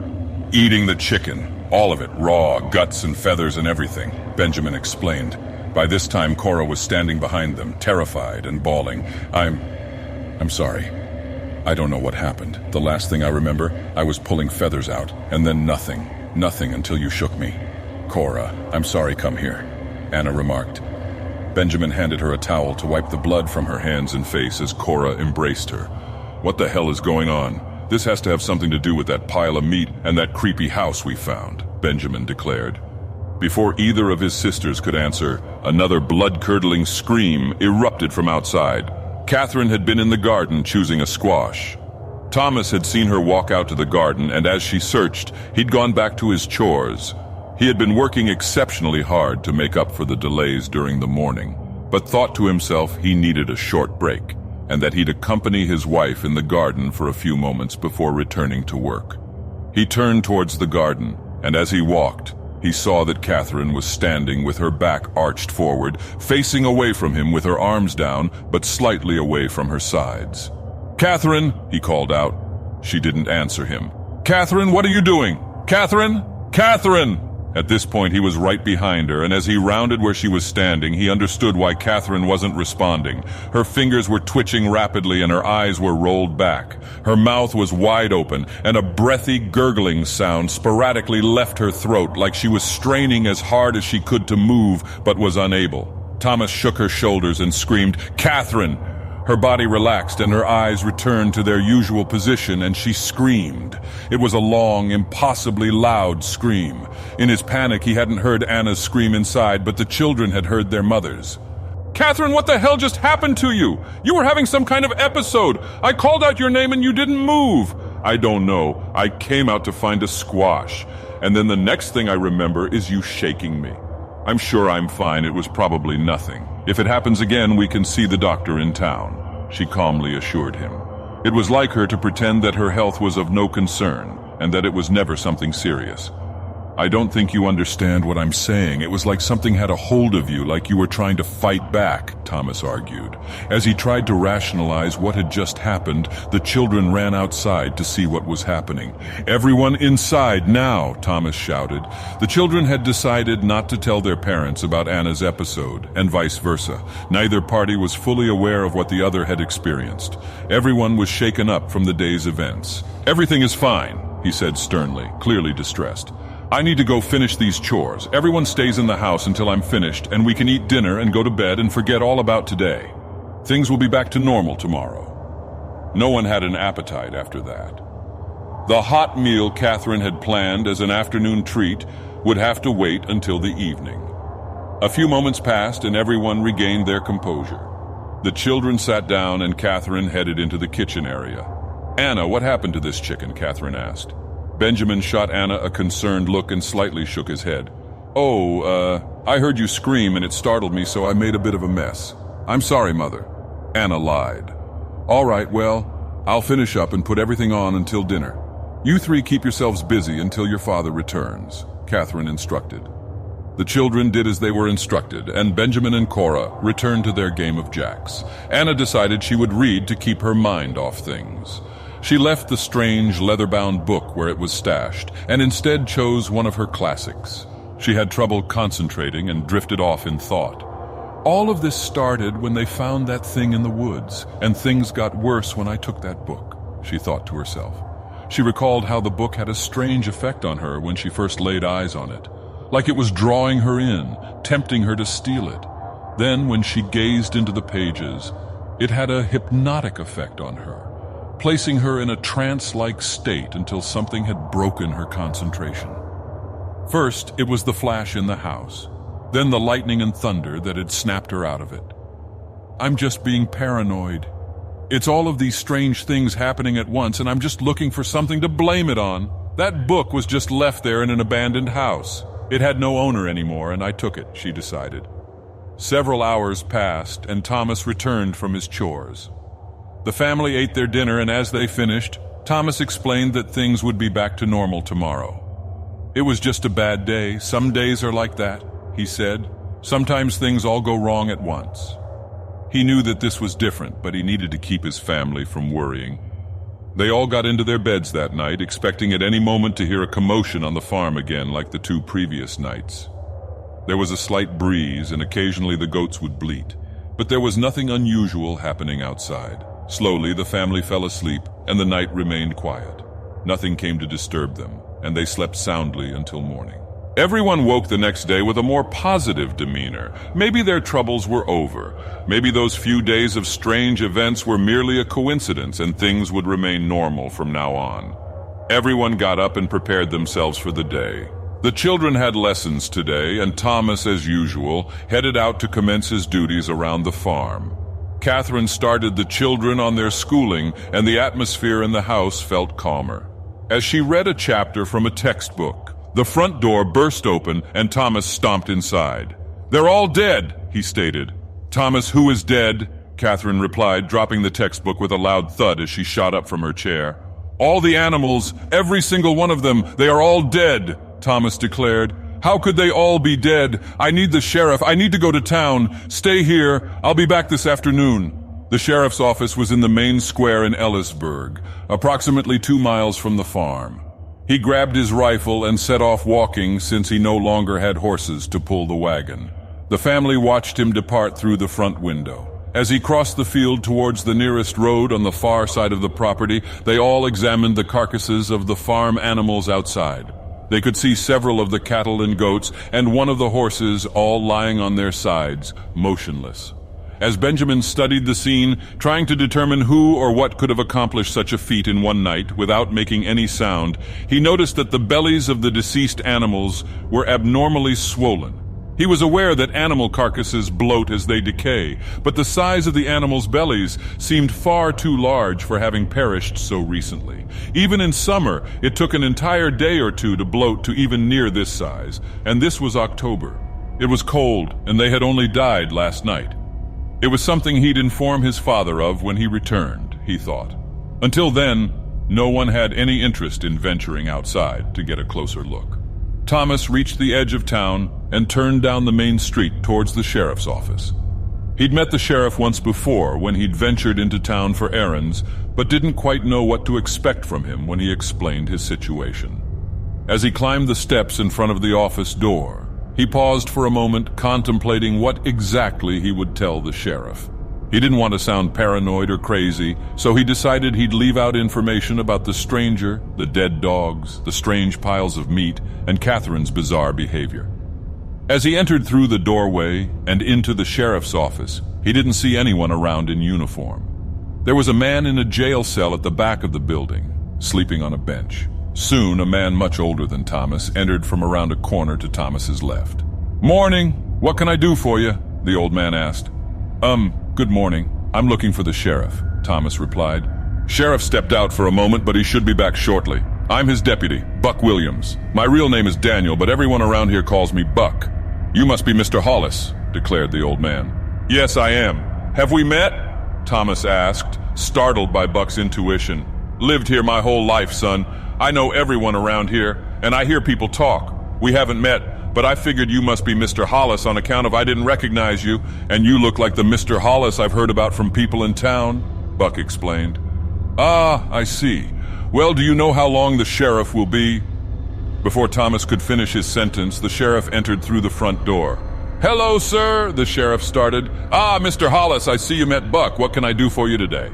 eating the chicken. All of it, raw, guts and feathers and everything," Benjamin explained. By this time, Cora was standing behind them, terrified and bawling. I'm sorry. I don't know what happened. The last thing I remember, I was pulling feathers out, and then nothing until you shook me." "Cora, I'm sorry, come here," Anna remarked. Benjamin handed her a towel to wipe the blood from her hands and face as Cora embraced her. "What the hell is going on? This has to have something to do with that pile of meat and that creepy house we found." Benjamin declared. Before either of his sisters could answer, another blood-curdling scream erupted from outside. Catherine had been in the garden choosing a squash. Thomas had seen her walk out to the garden, and as she searched, he'd gone back to his chores. He had been working exceptionally hard to make up for the delays during the morning, but thought to himself he needed a short break, and that he'd accompany his wife in the garden for a few moments before returning to work. He turned towards the garden, and as he walked, he saw that Catherine was standing with her back arched forward, facing away from him with her arms down, but slightly away from her sides. "Catherine," he called out. She didn't answer him. "Catherine, what are you doing? Catherine? Catherine!" At this point, he was right behind her, and as he rounded where she was standing, he understood why Catherine wasn't responding. Her fingers were twitching rapidly, and her eyes were rolled back. Her mouth was wide open, and a breathy, gurgling sound sporadically left her throat, like she was straining as hard as she could to move, but was unable. Thomas shook her shoulders and screamed, "Catherine!" Her body relaxed and her eyes returned to their usual position, and she screamed. It was a long, impossibly loud scream. In his panic, he hadn't heard Anna's scream inside, but the children had heard their mother's. "Catherine, what the hell just happened to you? You were having some kind of episode. I called out your name and you didn't move." "I don't know. I came out to find a squash. And then the next thing I remember is you shaking me. I'm sure I'm fine. It was probably nothing. If it happens again, we can see the doctor in town," she calmly assured him. It was like her to pretend that her health was of no concern, and that it was never something serious. "I don't think you understand what I'm saying. It was like something had a hold of you, like you were trying to fight back," Thomas argued. As he tried to rationalize what had just happened, the children ran outside to see what was happening. "Everyone inside now," Thomas shouted. The children had decided not to tell their parents about Anna's episode, and vice versa. Neither party was fully aware of what the other had experienced. Everyone was shaken up from the day's events. "Everything is fine," he said sternly, clearly distressed. "I need to go finish these chores. Everyone stays in the house until I'm finished, and we can eat dinner and go to bed and forget all about today. Things will be back to normal tomorrow." No one had an appetite after that. The hot meal Catherine had planned as an afternoon treat would have to wait until the evening. A few moments passed and everyone regained their composure. The children sat down and Catherine headed into the kitchen area. "Anna, what happened to this chicken?" Catherine asked. Benjamin shot Anna a concerned look and slightly shook his head. I heard you scream and it startled me, so I made a bit of a mess. I'm sorry, Mother." Anna lied. "All right, well, I'll finish up and put everything on until dinner. You three keep yourselves busy until your father returns," Catherine instructed. The children did as they were instructed, and Benjamin and Cora returned to their game of jacks. Anna decided she would read to keep her mind off things. She left the strange leather-bound book where it was stashed, and instead chose one of her classics. She had trouble concentrating and drifted off in thought. "All of this started when they found that thing in the woods, and things got worse when I took that book," she thought to herself. She recalled how the book had a strange effect on her when she first laid eyes on it, like it was drawing her in, tempting her to steal it. Then, when she gazed into the pages, it had a hypnotic effect on her, placing her in a trance-like state until something had broken her concentration. First, it was the flash in the house, then the lightning and thunder that had snapped her out of it. "I'm just being paranoid. It's all of these strange things happening at once, and I'm just looking for something to blame it on. That book was just left there in an abandoned house. It had no owner anymore, and I took it," she decided. Several hours passed, and Thomas returned from his chores. The family ate their dinner, and as they finished, Thomas explained that things would be back to normal tomorrow. "It was just a bad day. Some days are like that," he said. "Sometimes things all go wrong at once." He knew that this was different, but he needed to keep his family from worrying. They all got into their beds that night, expecting at any moment to hear a commotion on the farm again like the 2 previous nights. There was a slight breeze, and occasionally the goats would bleat, but there was nothing unusual happening outside. Slowly, the family fell asleep, and the night remained quiet. Nothing came to disturb them, and they slept soundly until morning. Everyone woke the next day with a more positive demeanor. Maybe their troubles were over. Maybe those few days of strange events were merely a coincidence, and things would remain normal from now on. Everyone got up and prepared themselves for the day. The children had lessons today, and Thomas, as usual, headed out to commence his duties around the farm. Catherine started the children on their schooling, and the atmosphere in the house felt calmer. As she read a chapter from a textbook, the front door burst open and Thomas stomped inside. "They're all dead," he stated. "Thomas, who is dead?" Catherine replied, dropping the textbook with a loud thud as she shot up from her chair. "All the animals, every single one of them, they are all dead," Thomas declared. "How could they all be dead? I need the sheriff. I need to go to town. Stay here. I'll be back this afternoon." The sheriff's office was in the main square in Ellisburg, approximately 2 miles from the farm. He grabbed his rifle and set off walking since he no longer had horses to pull the wagon. The family watched him depart through the front window. As he crossed the field towards the nearest road on the far side of the property, they all examined the carcasses of the farm animals outside. They could see several of the cattle and goats and one of the horses all lying on their sides, motionless. As Benjamin studied the scene, trying to determine who or what could have accomplished such a feat in one night without making any sound, he noticed that the bellies of the deceased animals were abnormally swollen. He was aware that animal carcasses bloat as they decay, but the size of the animals' bellies seemed far too large for having perished so recently. Even in summer, it took an entire day or two to bloat to even near this size, and this was October. It was cold, and they had only died last night. It was something he'd inform his father of when he returned, he thought. Until then, no one had any interest in venturing outside to get a closer look. Thomas reached the edge of town and turned down the main street towards the sheriff's office. He'd met the sheriff once before when he'd ventured into town for errands, but didn't quite know what to expect from him when he explained his situation. As he climbed the steps in front of the office door, he paused for a moment, contemplating what exactly he would tell the sheriff. He didn't want to sound paranoid or crazy, so he decided he'd leave out information about the stranger, the dead dogs, the strange piles of meat, and Catherine's bizarre behavior. As he entered through the doorway and into the sheriff's office, he didn't see anyone around in uniform. There was a man in a jail cell at the back of the building, sleeping on a bench. Soon, a man much older than Thomas entered from around a corner to Thomas's left. "Morning. What can I do for you?" the old man asked. Good morning. I'm looking for the sheriff," Thomas replied. "Sheriff stepped out for a moment, but he should be back shortly. I'm his deputy, Buck Williams. My real name is Daniel, but everyone around here calls me Buck." "You must be Mr. Hollis," declared the old man. "Yes, I am. Have we met?" Thomas asked, startled by Buck's intuition. "Lived here my whole life, son. I know everyone around here, and I hear people talk. We haven't met, but I figured you must be Mr. Hollis on account of I didn't recognize you, and you look like the Mr. Hollis I've heard about from people in town," Buck explained. "Ah, I see. Well, do you know how long the sheriff will be?" Before Thomas could finish his sentence, the sheriff entered through the front door. "Hello, sir," the sheriff started. "Ah, Mr. Hollis, I see you met Buck. What can I do for you today?"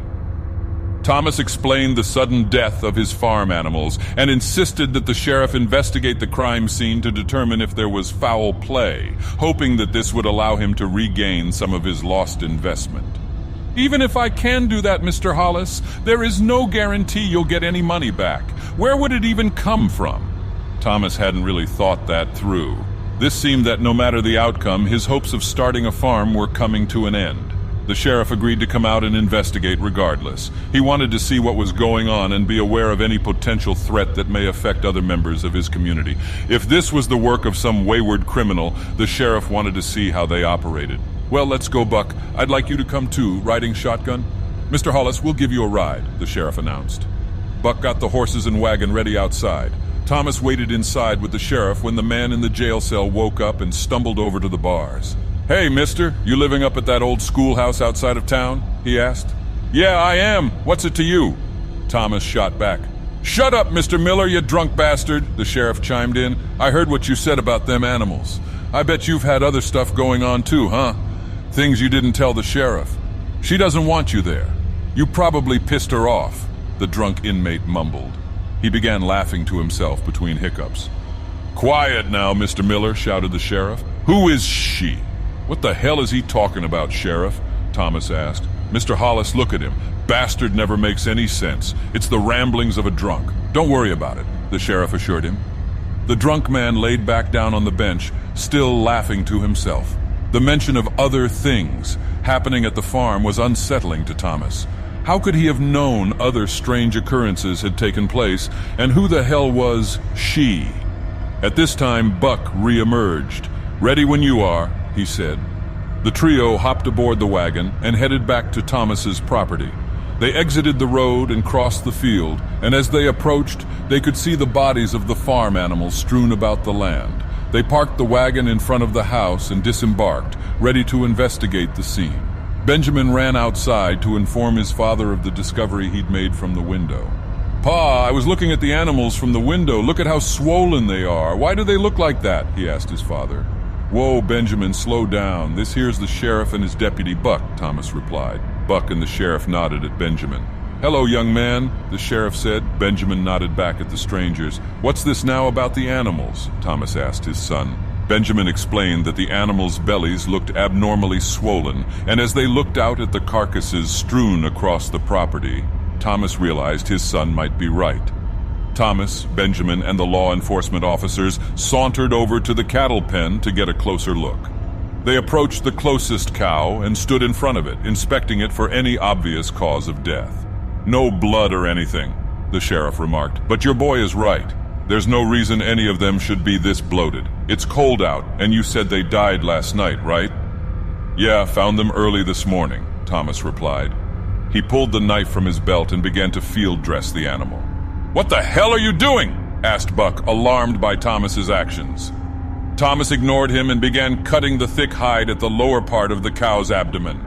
Thomas explained the sudden death of his farm animals and insisted that the sheriff investigate the crime scene to determine if there was foul play, hoping that this would allow him to regain some of his lost investment. "Even if I can do that, Mr. Hollis, there is no guarantee you'll get any money back. Where would it even come from?" Thomas hadn't really thought that through. This seemed that no matter the outcome, his hopes of starting a farm were coming to an end. The sheriff agreed to come out and investigate regardless. He wanted to see what was going on and be aware of any potential threat that may affect other members of his community. If this was the work of some wayward criminal, the sheriff wanted to see how they operated. "Well, let's go, Buck. I'd like you to come too, riding shotgun." "Mr. Hollis, we'll give you a ride," the sheriff announced. Buck got the horses and wagon ready outside. Thomas waited inside with the sheriff when the man in the jail cell woke up and stumbled over to the bars. "Hey, mister, you living up at that old schoolhouse outside of town?" he asked. "Yeah, I am. What's it to you?" Thomas shot back. "Shut up, Mr. Miller, you drunk bastard," the sheriff chimed in. "I heard what you said about them animals. I bet you've had other stuff going on too, huh? Things you didn't tell the sheriff. She doesn't want you there. You probably pissed her off," the drunk inmate mumbled. He began laughing to himself between hiccups. "Quiet now, Mr. Miller," shouted the sheriff. "Who is she?" "What the hell is he talking about, Sheriff?" Thomas asked. "Mr. Hollis, look at him. Bastard never makes any sense. It's the ramblings of a drunk. Don't worry about it," the sheriff assured him. The drunk man laid back down on the bench, still laughing to himself. The mention of other things happening at the farm was unsettling to Thomas. How could he have known other strange occurrences had taken place, and who the hell was she? At this time, Buck re-emerged. "Ready when you are," he said. The trio hopped aboard the wagon and headed back to Thomas's property. They exited the road and crossed the field, and as they approached, they could see the bodies of the farm animals strewn about the land. They parked the wagon in front of the house and disembarked, ready to investigate the scene. Benjamin ran outside to inform his father of the discovery he'd made from the window. "Pa, I was looking at the animals from the window. Look at how swollen they are. Why do they look like that?" he asked his father. "Whoa, Benjamin, slow down. This here's the sheriff and his deputy, Buck," Thomas replied. Buck and the sheriff nodded at Benjamin. "Hello, young man," the sheriff said. Benjamin nodded back at the strangers. "What's this now about the animals?" Thomas asked his son. Benjamin explained that the animals' bellies looked abnormally swollen, and as they looked out at the carcasses strewn across the property, Thomas realized his son might be right. Thomas, Benjamin, and the law enforcement officers sauntered over to the cattle pen to get a closer look. They approached the closest cow and stood in front of it, inspecting it for any obvious cause of death. "No blood or anything," the sheriff remarked, "but your boy is right. There's no reason any of them should be this bloated. It's cold out, and you said they died last night, right?" "Yeah, found them early this morning," Thomas replied. He pulled the knife from his belt and began to field dress the animal. "What the hell are you doing?" asked Buck, alarmed by Thomas's actions. Thomas ignored him and began cutting the thick hide at the lower part of the cow's abdomen.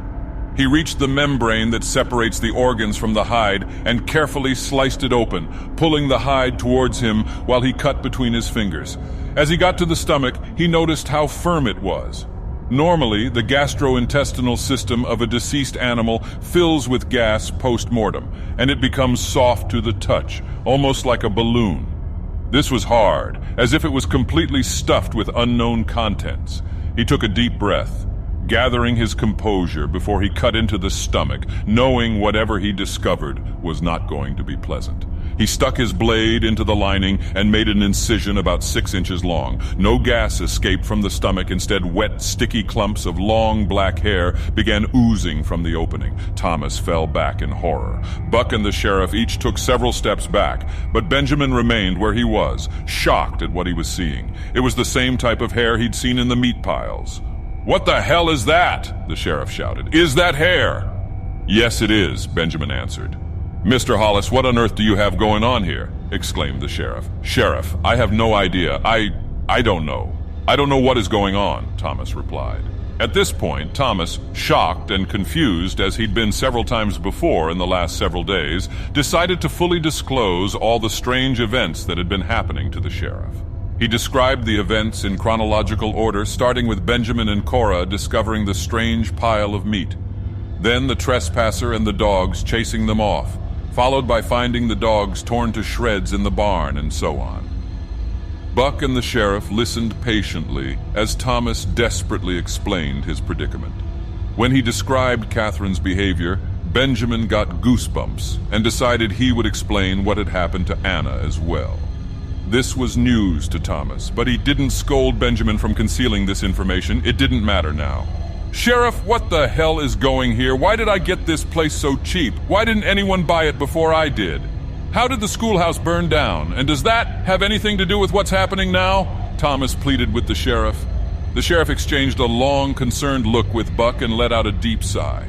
He reached the membrane that separates the organs from the hide and carefully sliced it open, pulling the hide towards him while he cut between his fingers. As he got to the stomach, he noticed how firm it was. Normally, the gastrointestinal system of a deceased animal fills with gas post-mortem, and it becomes soft to the touch, almost like a balloon. This was hard, as if it was completely stuffed with unknown contents. He took a deep breath, gathering his composure before he cut into the stomach, knowing whatever he discovered was not going to be pleasant. He stuck his blade into the lining and made an incision about 6 inches long. No gas escaped from the stomach. Instead, wet, sticky clumps of long black hair began oozing from the opening. Thomas fell back in horror. Buck and the sheriff each took several steps back, but Benjamin remained where he was, shocked at what he was seeing. It was the same type of hair he'd seen in the meat piles. "What the hell is that?" the sheriff shouted. "Is that hair?" "Yes, it is," Benjamin answered. "Mr. Hollis, what on earth do you have going on here?" exclaimed the sheriff. "Sheriff, I have no idea. I don't know. I don't know what is going on," Thomas replied. At this point, Thomas, shocked and confused as he'd been several times before in the last several days, decided to fully disclose all the strange events that had been happening to the sheriff. He described the events in chronological order, starting with Benjamin and Cora discovering the strange pile of meat. Then the trespasser and the dogs chasing them off, followed by finding the dogs torn to shreds in the barn, and so on. Buck and the sheriff listened patiently as Thomas desperately explained his predicament. When he described Catherine's behavior, Benjamin got goosebumps and decided he would explain what had happened to Anna as well. This was news to Thomas, but he didn't scold Benjamin from concealing this information. It didn't matter now. "Sheriff, what the hell is going here? Why did I get this place so cheap? Why didn't anyone buy it before I did? How did the schoolhouse burn down? And does that have anything to do with what's happening now?" Thomas pleaded with the sheriff. The sheriff exchanged a long, concerned look with Buck and let out a deep sigh.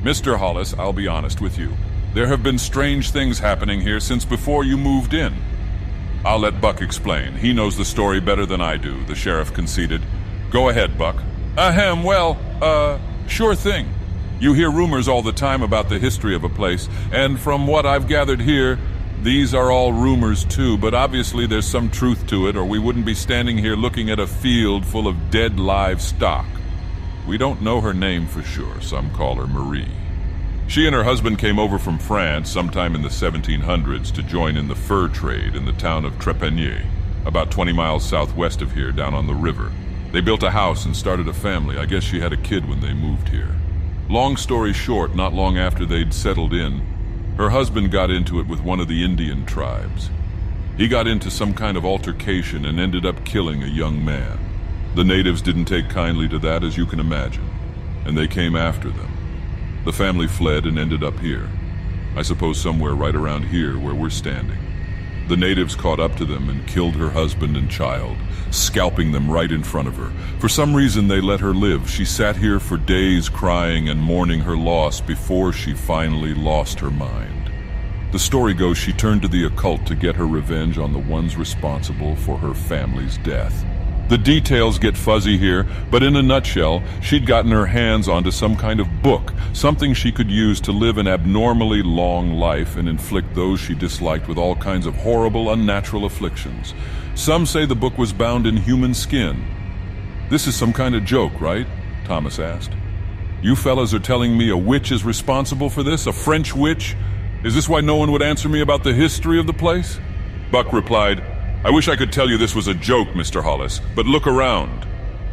"Mr. Hollis, I'll be honest with you. There have been strange things happening here since before you moved in." "I'll let Buck explain. He knows the story better than I do," the sheriff conceded. "Go ahead, Buck." Sure thing. You hear rumors all the time about the history of a place, and from what I've gathered here, these are all rumors too, but obviously there's some truth to it, or we wouldn't be standing here looking at a field full of dead live stock. We don't know her name for sure. Some call her Marie. She and her husband came over from France sometime in the 1700s to join in the fur trade in the town of Trepanier, about 20 miles southwest of here, down on the river. They built a house and started a family. I guess she had a kid when they moved here. Long story short, not long after they'd settled in, her husband got into it with one of the Indian tribes. He got into some kind of altercation and ended up killing a young man. The natives didn't take kindly to that, as you can imagine, and they came after them. The family fled and ended up here. I suppose somewhere right around here where we're standing. The natives caught up to them and killed her husband and child, scalping them right in front of her. For some reason, they let her live. She sat here for days crying and mourning her loss before she finally lost her mind. The story goes she turned to the occult to get her revenge on the ones responsible for her family's death. The details get fuzzy here, but in a nutshell, she'd gotten her hands onto some kind of book, something she could use to live an abnormally long life and inflict those she disliked with all kinds of horrible, unnatural afflictions. Some say the book was bound in human skin. This is some kind of joke, right? Thomas asked. You fellas are telling me a witch is responsible for this? A French witch? Is this why no one would answer me about the history of the place? Buck replied, I wish I could tell you this was a joke, Mr. Hollis, but look around.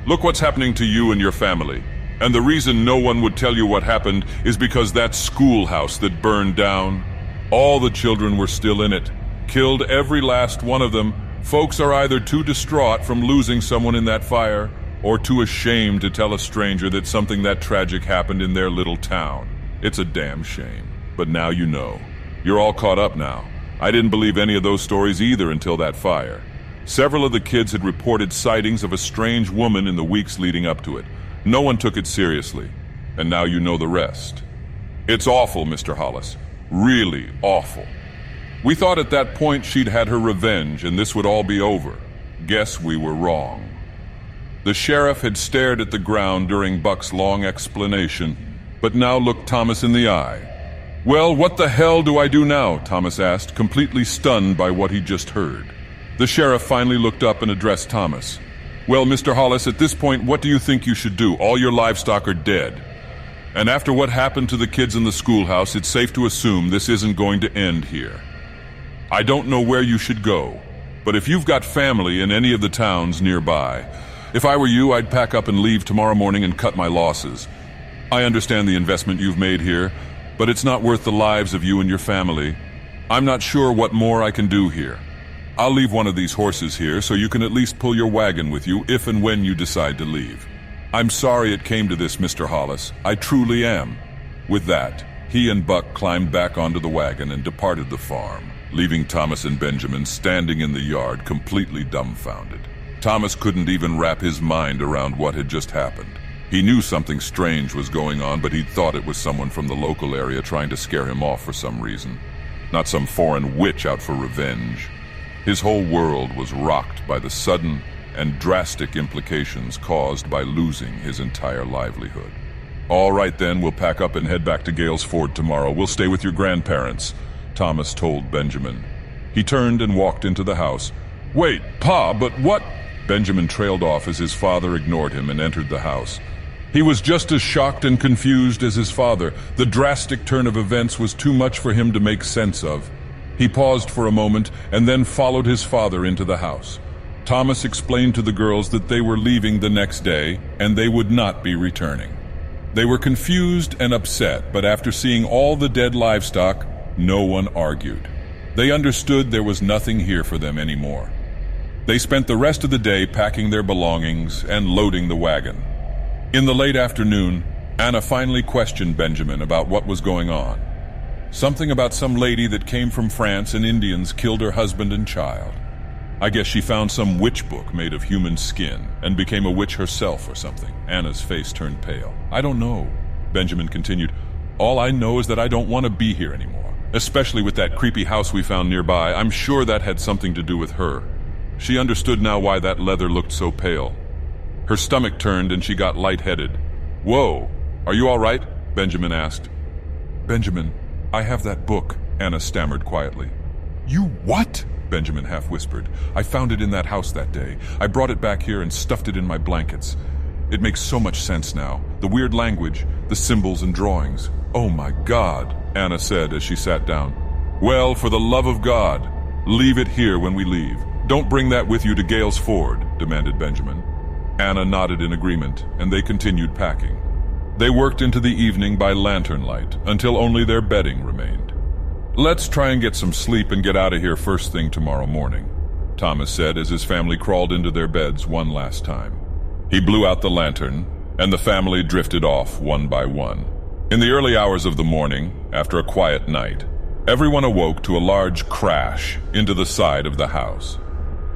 Look what's happening to you and your family. And the reason no one would tell you what happened is because that schoolhouse that burned down, all the children were still in it. Killed every last one of them. Folks are either too distraught from losing someone in that fire or too ashamed to tell a stranger that something that tragic happened in their little town. It's a damn shame. But now you know. You're all caught up now. I didn't believe any of those stories either until that fire. Several of the kids had reported sightings of a strange woman in the weeks leading up to it. No one took it seriously, and now you know the rest. It's awful, Mr. Hollis. Really awful. We thought at that point she'd had her revenge and this would all be over. Guess we were wrong. The sheriff had stared at the ground during Buck's long explanation, but now looked Thomas in the eye. Well, what the hell do I do now? Thomas asked, completely stunned by what he just heard. The sheriff finally looked up and addressed Thomas. Well, Mr. Hollis, at this point, what do you think you should do? All your livestock are dead. And after what happened to the kids in the schoolhouse, it's safe to assume this isn't going to end here. I don't know where you should go, but if you've got family in any of the towns nearby, if I were you, I'd pack up and leave tomorrow morning and cut my losses. I understand the investment you've made here, but it's not worth the lives of you and your family. I'm not sure what more I can do here. I'll leave one of these horses here so you can at least pull your wagon with you if and when you decide to leave. I'm sorry it came to this, Mr. Hollis. I truly am. With that, he and Buck climbed back onto the wagon and departed the farm, leaving Thomas and Benjamin standing in the yard completely dumbfounded. Thomas couldn't even wrap his mind around what had just happened. He knew something strange was going on, but he'd thought it was someone from the local area trying to scare him off for some reason. Not some foreign witch out for revenge. His whole world was rocked by the sudden and drastic implications caused by losing his entire livelihood. All right then, we'll pack up and head back to Gales Ford tomorrow. We'll stay with your grandparents, Thomas told Benjamin. He turned and walked into the house. Wait, Pa, but what? Benjamin trailed off as his father ignored him and entered the house. He was just as shocked and confused as his father. The drastic turn of events was too much for him to make sense of. He paused for a moment and then followed his father into the house. Thomas explained to the girls that they were leaving the next day and they would not be returning. They were confused and upset, but after seeing all the dead livestock, no one argued. They understood there was nothing here for them anymore. They spent the rest of the day packing their belongings and loading the wagon. In the late afternoon, Anna finally questioned Benjamin about what was going on. Something about some lady that came from France and Indians killed her husband and child. I guess she found some witch book made of human skin and became a witch herself or something. Anna's face turned pale. I don't know, Benjamin continued. All I know is that I don't want to be here anymore, especially with that creepy house we found nearby. I'm sure that had something to do with her. She understood now why that leather looked so pale. Her stomach turned and she got lightheaded. Whoa, are you all right? Benjamin asked. Benjamin, I have that book, Anna stammered quietly. You what? Benjamin half whispered. I found it in that house that day. I brought it back here and stuffed it in my blankets. It makes so much sense now. The weird language, the symbols and drawings. Oh my God, Anna said as she sat down. Well, for the love of God, leave it here when we leave. Don't bring that with you to Gales Ford, demanded Benjamin. Anna nodded in agreement, and they continued packing. They worked into the evening by lantern light, until only their bedding remained. "Let's try and get some sleep and get out of here first thing tomorrow morning," Thomas said as his family crawled into their beds one last time. He blew out the lantern, and the family drifted off one by one. In the early hours of the morning, after a quiet night, everyone awoke to a large crash into the side of the house.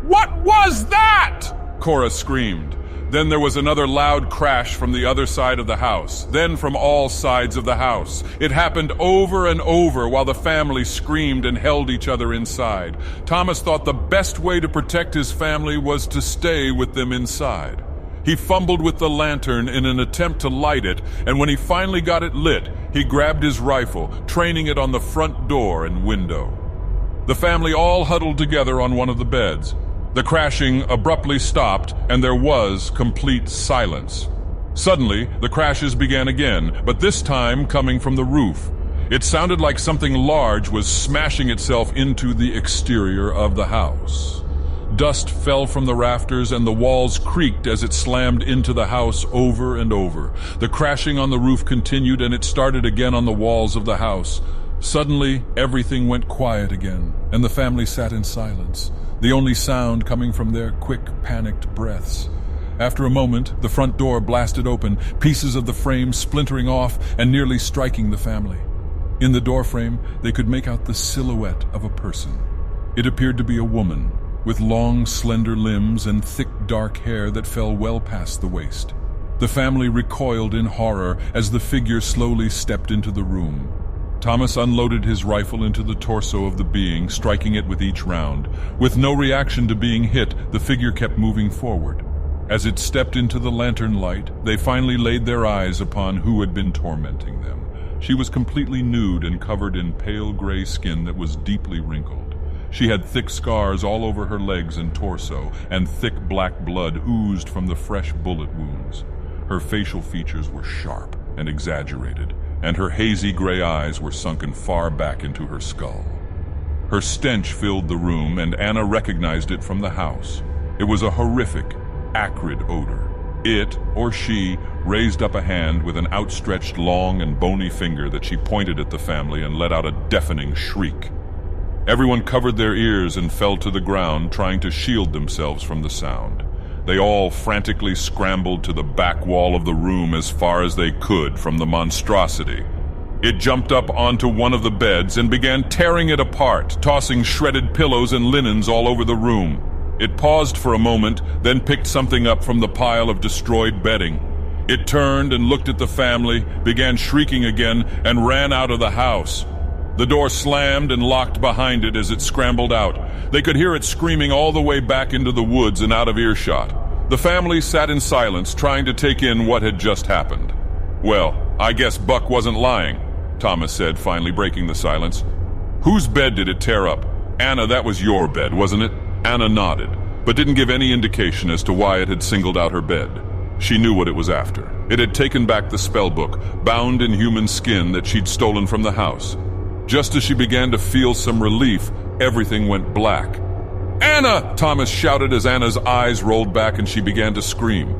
"What was that?" Cora screamed. Then there was another loud crash from the other side of the house, then from all sides of the house. It happened over and over while the family screamed and held each other inside. Thomas thought the best way to protect his family was to stay with them inside. He fumbled with the lantern in an attempt to light it, and when he finally got it lit, he grabbed his rifle, training it on the front door and window. The family all huddled together on one of the beds. The crashing abruptly stopped, and there was complete silence. Suddenly, the crashes began again, but this time coming from the roof. It sounded like something large was smashing itself into the exterior of the house. Dust fell from the rafters, and the walls creaked as it slammed into the house over and over. The crashing on the roof continued, and it started again on the walls of the house. Suddenly, everything went quiet again, and the family sat in silence, the only sound coming from their quick, panicked breaths. After a moment, the front door blasted open, pieces of the frame splintering off and nearly striking the family. In the doorframe, they could make out the silhouette of a person. It appeared to be a woman, with long, slender limbs and thick, dark hair that fell well past the waist. The family recoiled in horror as the figure slowly stepped into the room. Thomas unloaded his rifle into the torso of the being, striking it with each round. With no reaction to being hit, the figure kept moving forward. As it stepped into the lantern light, they finally laid their eyes upon who had been tormenting them. She was completely nude and covered in pale gray skin that was deeply wrinkled. She had thick scars all over her legs and torso, and thick black blood oozed from the fresh bullet wounds. Her facial features were sharp and exaggerated, and her hazy gray eyes were sunken far back into her skull. Her stench filled the room, and Anna recognized it from the house. It was a horrific, acrid odor. It, or she, raised up a hand with an outstretched long and bony finger that she pointed at the family and let out a deafening shriek. Everyone covered their ears and fell to the ground, trying to shield themselves from the sound. They all frantically scrambled to the back wall of the room as far as they could from the monstrosity. It jumped up onto one of the beds and began tearing it apart, tossing shredded pillows and linens all over the room. It paused for a moment, then picked something up from the pile of destroyed bedding. It turned and looked at the family, began shrieking again, and ran out of the house. The door slammed and locked behind it as it scrambled out. They could hear it screaming all the way back into the woods and out of earshot. The family sat in silence, trying to take in what had just happened. "Well, I guess Buck wasn't lying," Thomas said, finally breaking the silence. "Whose bed did it tear up?" "Anna, that was your bed, wasn't it?" Anna nodded, but didn't give any indication as to why it had singled out her bed. She knew what it was after. It had taken back the spell book, bound in human skin, that she'd stolen from the house. Just as she began to feel some relief, everything went black. "Anna!" Thomas shouted as Anna's eyes rolled back and she began to scream.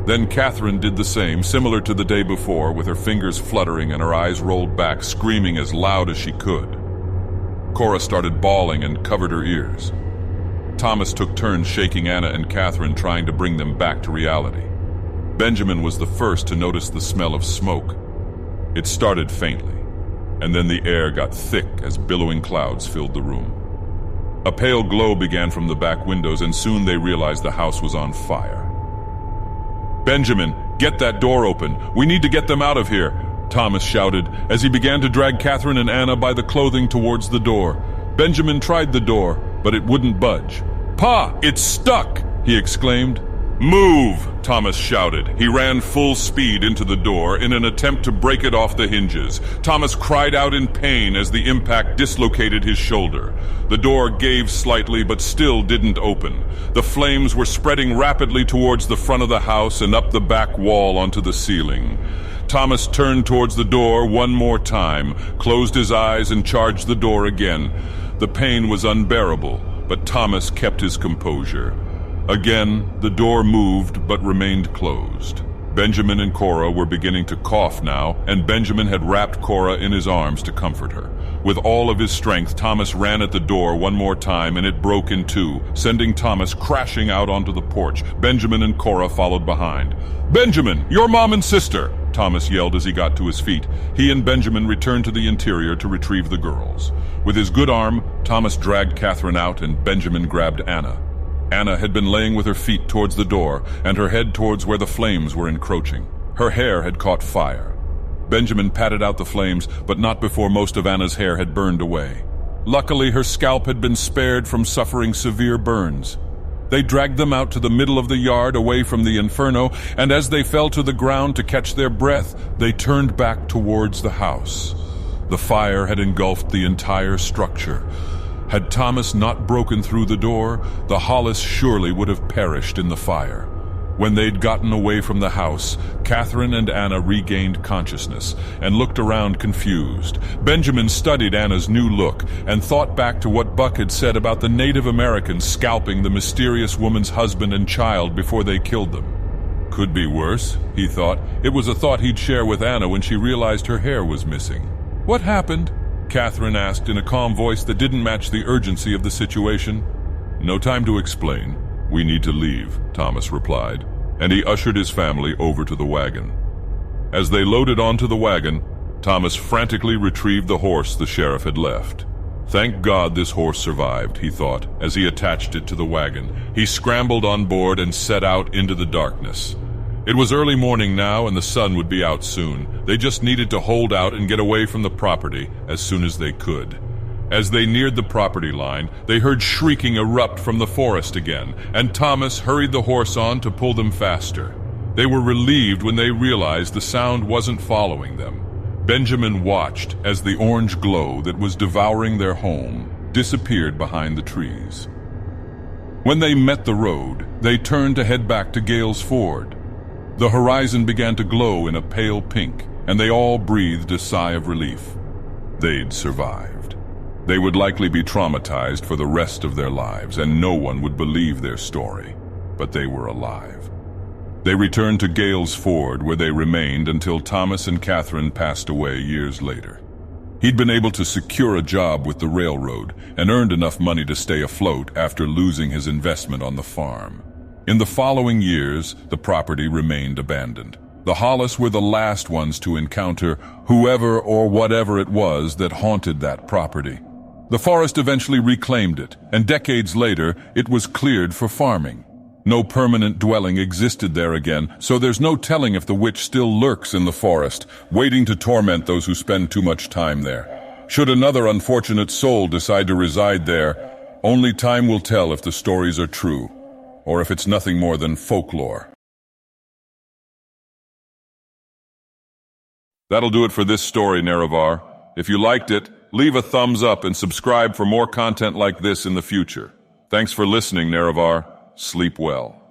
Then Catherine did the same, similar to the day before, with her fingers fluttering and her eyes rolled back, screaming as loud as she could. Cora started bawling and covered her ears. Thomas took turns shaking Anna and Catherine, trying to bring them back to reality. Benjamin was the first to notice the smell of smoke. It started faintly, and then the air got thick as billowing clouds filled the room. A pale glow began from the back windows, and soon they realized the house was on fire. "Benjamin, get that door open. We need to get them out of here," Thomas shouted as he began to drag Catherine and Anna by the clothing towards the door. Benjamin tried the door, but it wouldn't budge. "Pa, it's stuck!" he exclaimed. "Move!" Thomas shouted. He ran full speed into the door in an attempt to break it off the hinges. Thomas cried out in pain as the impact dislocated his shoulder. The door gave slightly, but still didn't open. The flames were spreading rapidly towards the front of the house and up the back wall onto the ceiling. Thomas turned towards the door one more time, closed his eyes, and charged the door again. The pain was unbearable, but Thomas kept his composure. Again, the door moved but remained closed. Benjamin and Cora were beginning to cough now, and Benjamin had wrapped Cora in his arms to comfort her. With all of his strength, Thomas ran at the door one more time, and it broke in two, sending Thomas crashing out onto the porch. Benjamin and Cora followed behind. "Benjamin, your mom and sister!" Thomas yelled as he got to his feet. He and Benjamin returned to the interior to retrieve the girls. With his good arm, Thomas dragged Catherine out, and Benjamin grabbed Anna. Anna had been laying with her feet towards the door and her head towards where the flames were encroaching. Her hair had caught fire. Benjamin patted out the flames, but not before most of Anna's hair had burned away. Luckily, her scalp had been spared from suffering severe burns. They dragged them out to the middle of the yard away from the inferno, and as they fell to the ground to catch their breath, they turned back towards the house. The fire had engulfed the entire structure. Had Thomas not broken through the door, the Hollis surely would have perished in the fire. When they'd gotten away from the house, Catherine and Anna regained consciousness and looked around confused. Benjamin studied Anna's new look and thought back to what Buck had said about the Native Americans scalping the mysterious woman's husband and child before they killed them. Could be worse, he thought. It was a thought he'd share with Anna when she realized her hair was missing. "What happened?" Catherine asked in a calm voice that didn't match the urgency of the situation. "No time to explain. We need to leave," Thomas replied, and he ushered his family over to the wagon. As they loaded onto the wagon, Thomas frantically retrieved the horse the sheriff had left. Thank God this horse survived, he thought, as he attached it to the wagon. He scrambled on board and set out into the darkness. It was early morning now, and the sun would be out soon. They just needed to hold out and get away from the property as soon as they could. As they neared the property line, they heard shrieking erupt from the forest again, and Thomas hurried the horse on to pull them faster. They were relieved when they realized the sound wasn't following them. Benjamin watched as the orange glow that was devouring their home disappeared behind the trees. When they met the road, they turned to head back to Gale's Ford. The horizon began to glow in a pale pink, and they all breathed a sigh of relief. They'd survived. They would likely be traumatized for the rest of their lives, and no one would believe their story, but they were alive. They returned to Gale's Ford, where they remained until Thomas and Catherine passed away years later. He'd been able to secure a job with the railroad and earned enough money to stay afloat after losing his investment on the farm. In the following years, the property remained abandoned. The Hollis were the last ones to encounter whoever or whatever it was that haunted that property. The forest eventually reclaimed it, and decades later, it was cleared for farming. No permanent dwelling existed there again, so there's no telling if the witch still lurks in the forest, waiting to torment those who spend too much time there. Should another unfortunate soul decide to reside there, only time will tell if the stories are true, or if it's nothing more than folklore. That'll do it for this story, Nerevar. If you liked it, leave a thumbs up and subscribe for more content like this in the future. Thanks for listening, Nerevar. Sleep well.